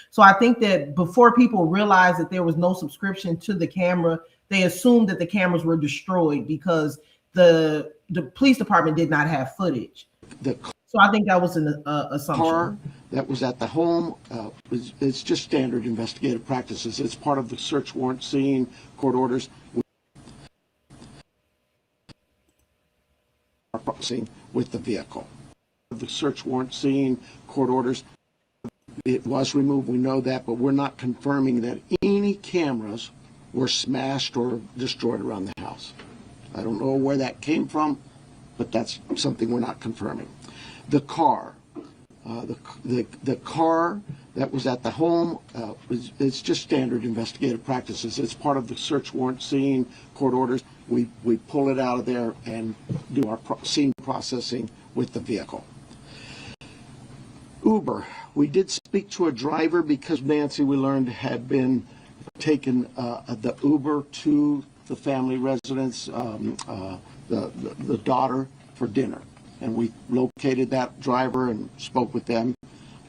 So I think that before people realized that there was no subscription to the camera, they assumed that the cameras were destroyed because the police department did not have footage. So I think that was an assumption. Car that was at the home, it's just standard investigative practices. It's part of the search warrant scene, court orders. With the vehicle. The search warrant scene, court orders. It was removed, we know that, but we're not confirming that any cameras were smashed or destroyed around the house. I don't know where that came from, but that's something we're not confirming. The car, the car that was at the home, it's just standard investigative practices. It's part of the search warrant scene, court orders. We pull it out of there and do our scene processing with the vehicle. Uber, we did speak to a driver because Nancy, we learned, had been taken the Uber to the family residence, the daughter, for dinner. And we located that driver and spoke with them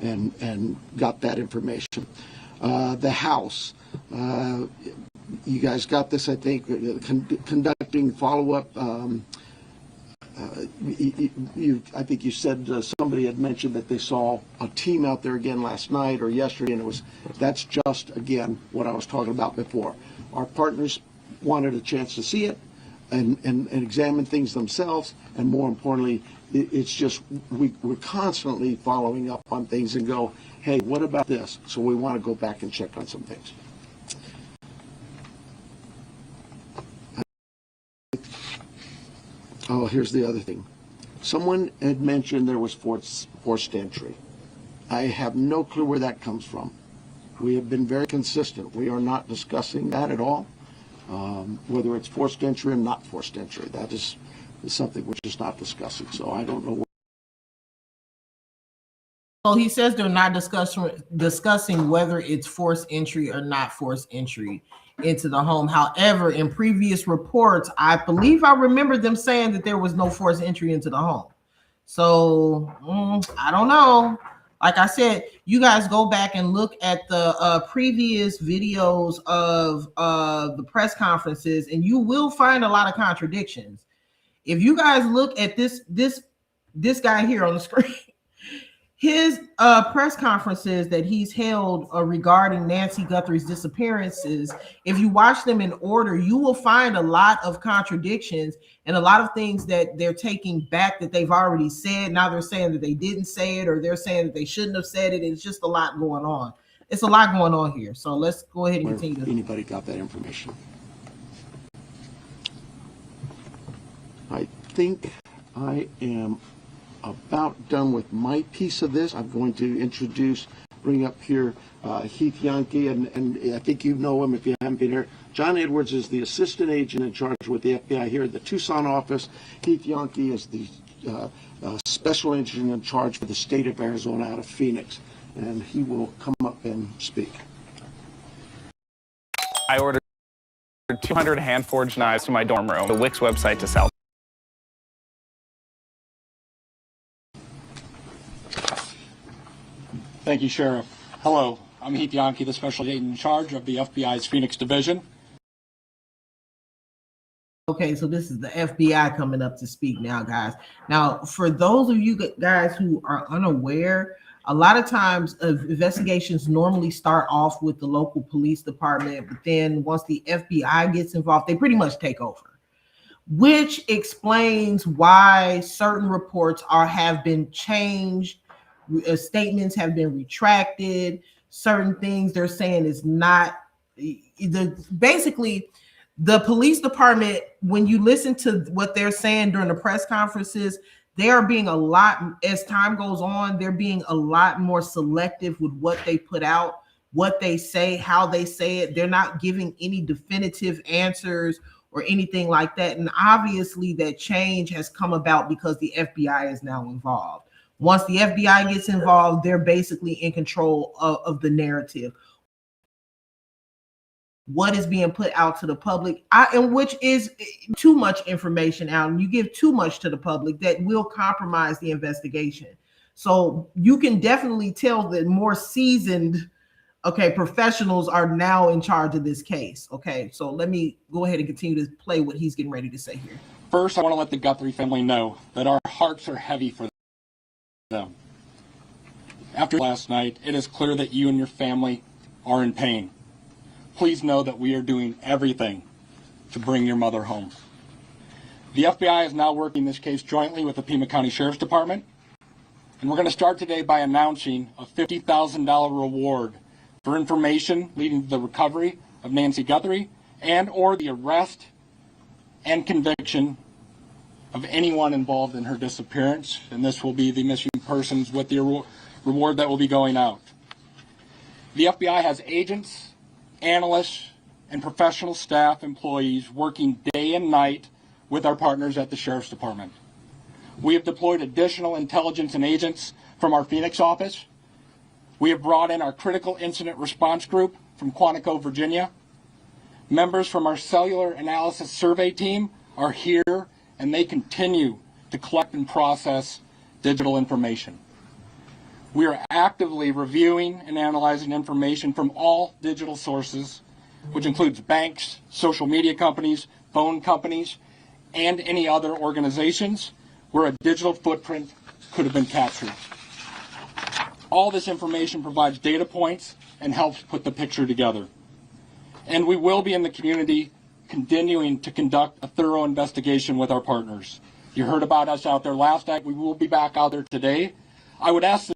and got that information. The house, you guys got this, I think, conducting follow-up. I think you said somebody had mentioned that they saw a team out there again last night or yesterday, and that's just, again, what I was talking about before. Our partners wanted a chance to see it and examine things themselves, and more importantly, it's just we're constantly following up on things and go, hey, what about this? So we want to go back and check on some things. Oh, here's the other thing. Someone had mentioned there was forced entry. I have no clue where that comes from. We have been very consistent. We are not discussing that at all. Whether it's forced entry or not forced entry, that is something we're just not discussing. So I don't know. So he says they're not discussing whether it's forced entry or not forced entry into the home. However, in previous reports, I believe I remember them saying that there was no forced entry into the home. So I don't know. Like I said, you guys go back and look at the previous videos of the press conferences, and you will find a lot of contradictions. If you guys look at this guy here on the screen, his press conferences that he's held regarding Nancy Guthrie's disappearances, if you watch them in order, you will find a lot of contradictions and a lot of things that they're taking back that they've already said. Now they're saying that they didn't say it, or they're saying that they shouldn't have said it. It's just a lot going on. It's a lot going on here. So let's go ahead and continue. Anybody got that information? I think I am about done with my piece of this. I'm going to bring up here Heath Yankee, and I think you know him if you haven't been here. John Edwards is the assistant agent in charge with the FBI here at the Tucson office. Heath Yankee is the special agent in charge for the state of Arizona out of Phoenix, and he will come up and speak. I ordered 200 hand-forged knives to my dorm room, the Wix website to sell. Thank you, Sheriff. Hello, I'm Heath Yankee, the special agent in charge of the FBI's Phoenix Division. Okay, so this is the FBI coming up to speak now, guys. Now, for those of you guys who are unaware, a lot of times investigations normally start off with the local police department, but then once the FBI gets involved, they pretty much take over, which explains why certain reports have been changed, statements have been retracted, certain things they're saying is not basically the police department. When you listen to what they're saying during the press conferences, they are being a lot, as time goes on, they're being a lot more selective with what they put out, what they say, how they say it. They're not giving any definitive answers or anything like that. And obviously that change has come about because the FBI is now involved. Once the FBI gets involved, they're basically in control of the narrative. What is being put out to the public, and which is too much information out, and you give too much to the public that will compromise the investigation. So you can definitely tell that more seasoned, professionals are now in charge of this case. Okay, so let me go ahead and continue to play what he's getting ready to say here. First, I want to let the Guthrie family know that our hearts are heavy for them. After last night, it is clear that you and your family are in pain. Please know that we are doing everything to bring your mother home. The FBI is now working this case jointly with the Pima County Sheriff's Department, and we're going to start today by announcing a $50,000 reward for information leading to the recovery of Nancy Guthrie and or the arrest and conviction of anyone involved in her disappearance, and this will be the missing persons with the reward that will be going out. The FBI has agents, analysts, and professional staff employees working day and night with our partners at the Sheriff's Department. We have deployed additional intelligence and agents from our Phoenix office. We have brought in our Critical Incident Response Group from Quantico, Virginia. Members from our Cellular Analysis Survey team are here, and they continue to collect and process digital information. We are actively reviewing and analyzing information from all digital sources, which includes banks, social media companies, phone companies, and any other organizations where a digital footprint could have been captured. All this information provides data points and helps put the picture together. And we will be in the community continuing to conduct a thorough investigation with our partners. You heard about us out there last night. We will be back out there today. I would ask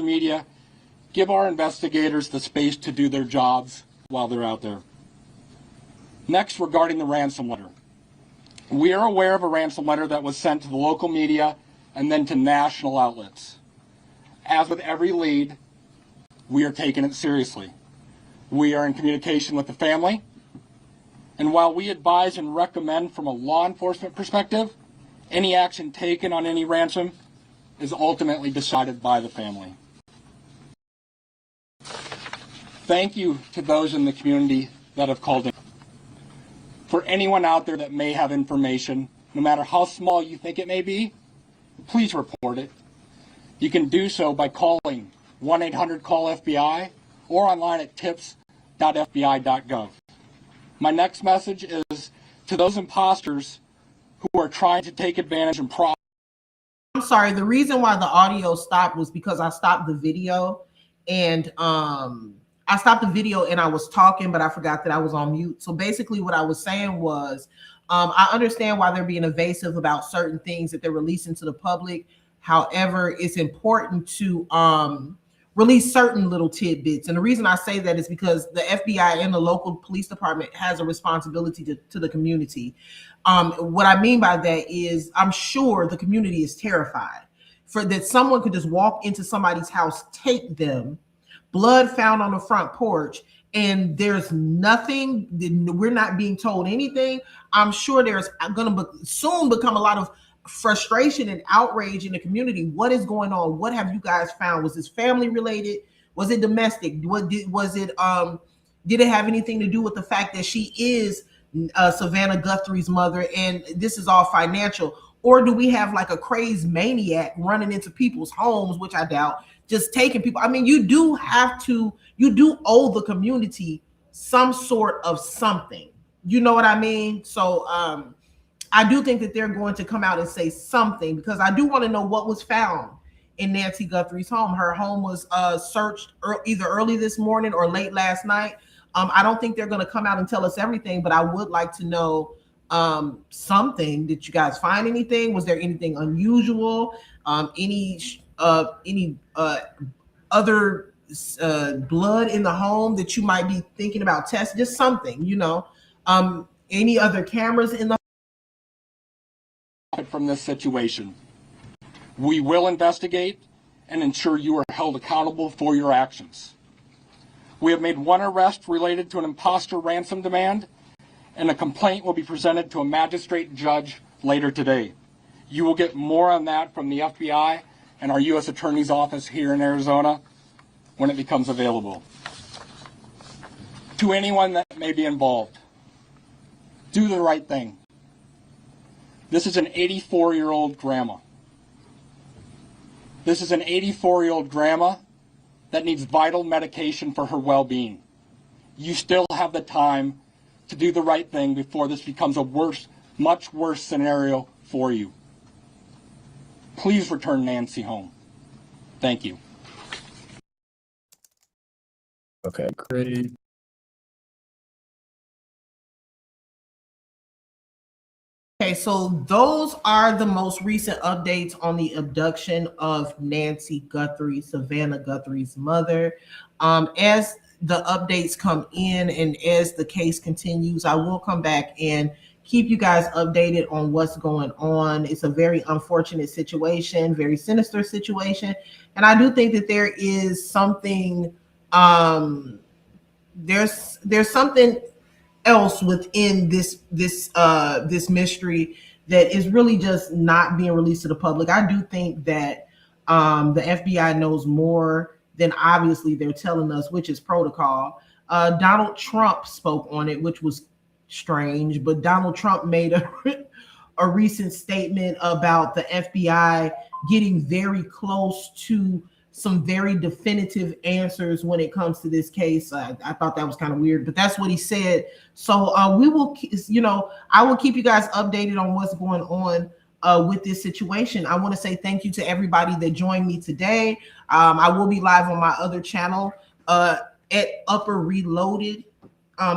media give our investigators the space to do their jobs while they're out there. Next, regarding the ransom letter. We are aware of a ransom letter that was sent to the local media and then to national outlets. As with every lead, we are taking it seriously. We are in communication with the family, and while we advise and recommend from a law enforcement perspective, any action taken on any ransom is ultimately decided by the family. Thank you to those in the community that have called in. For anyone out there that may have information, no matter how small you think it may be, please report it. You can do so by calling 1-800-CALL-FBI or online at tips.fbi.gov. My next message is to those imposters who are trying to take advantage and profit. I'm sorry, the reason why the audio stopped was because I stopped the video, and I stopped the video and I was talking, but I forgot that I was on mute. So basically what I was saying was, I understand why they're being evasive about certain things that they're releasing to the public. However, it's important to release certain little tidbits. And the reason I say that is because the FBI and the local police department has a responsibility to the community. What I mean by that is I'm sure the community is terrified for that someone could just walk into somebody's house, take them, blood found on the front porch, and there's nothing, we're not being told anything. I'm sure there's going to soon become a lot of frustration and outrage in the community. What is going on? What have you guys found? Was this family related? Was it domestic? Did it have anything to do with the fact that she is Savannah Guthrie's mother and this is all financial? Or do we have like a crazed maniac running into people's homes, which I doubt, just taking people? I mean, you do owe the community some sort of something. You know what I mean? So I do think that they're going to come out and say something, because I do want to know what was found in Nancy Guthrie's home. Her home was searched either early this morning or late last night. I don't think they're going to come out and tell us everything, but I would like to know something. Did you guys find anything? Was there anything unusual? Any other blood in the home that you might be thinking about testing? Just something, you know. Any other cameras in the from this situation. We will investigate and ensure you are held accountable for your actions. We have made one arrest related to an imposter ransom demand, and a complaint will be presented to a magistrate judge later today. You will get more on that from the FBI and our U.S. Attorney's Office here in Arizona when it becomes available. To anyone that may be involved, do the right thing. This is an 84-year-old grandma. This is an 84-year-old grandma that needs vital medication for her well-being. You still have the time to do the right thing before this becomes a much worse scenario for you. Please return Nancy home. Thank you. Okay, great. Okay, so those are the most recent updates on the abduction of Nancy Guthrie, Savannah Guthrie's mother. As the updates come in and as the case continues, I will come back and keep you guys updated on what's going on. It's a very unfortunate situation, very sinister situation. And I do think that there is something, there's something else within this mystery that is really just not being released to the public. I do think that the FBI knows more than obviously they're telling us, which is protocol. Donald Trump spoke on it, which was strange, but Donald Trump made a recent statement about the FBI getting very close to some very definitive answers when it comes to this case. I thought that was kind of weird, but that's what he said. So we will, I will keep you guys updated on what's going on with this situation. I want to say thank you to everybody that joined me today. I will be live on my other channel at Upper Reloaded.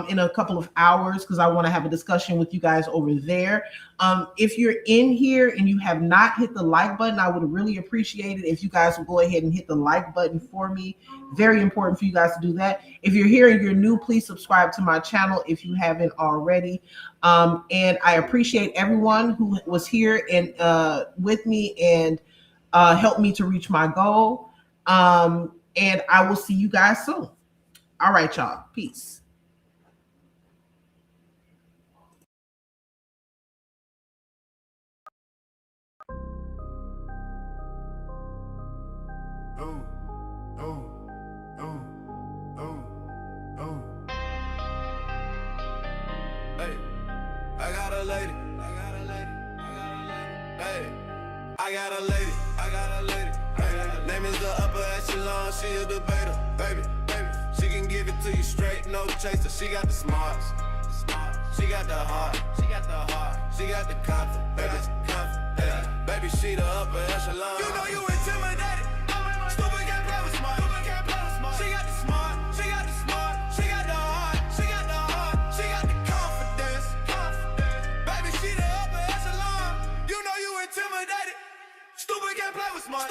in a couple of hours because I want to have a discussion with you guys over there. If you're in here and you have not hit the like button, I would really appreciate it if you guys would go ahead and hit the like button for me. Very important for you guys to do that. If you're here and you're new, please subscribe to my channel if you haven't already. And I appreciate everyone who was here and with me and helped me to reach my goal. And I will see you guys soon. All right, y'all. Peace. Name is the upper echelon, she a debater, baby. She can give it to you straight, no chaser. She got the smarts, she got the heart, she got the confidence, baby. She the upper echelon. You know you intimidated. Stupid can't play with smart. She got the smart, she got the heart, she got the confidence. Baby, she the upper echelon. You know you intimidated. Stupid can't play with smart.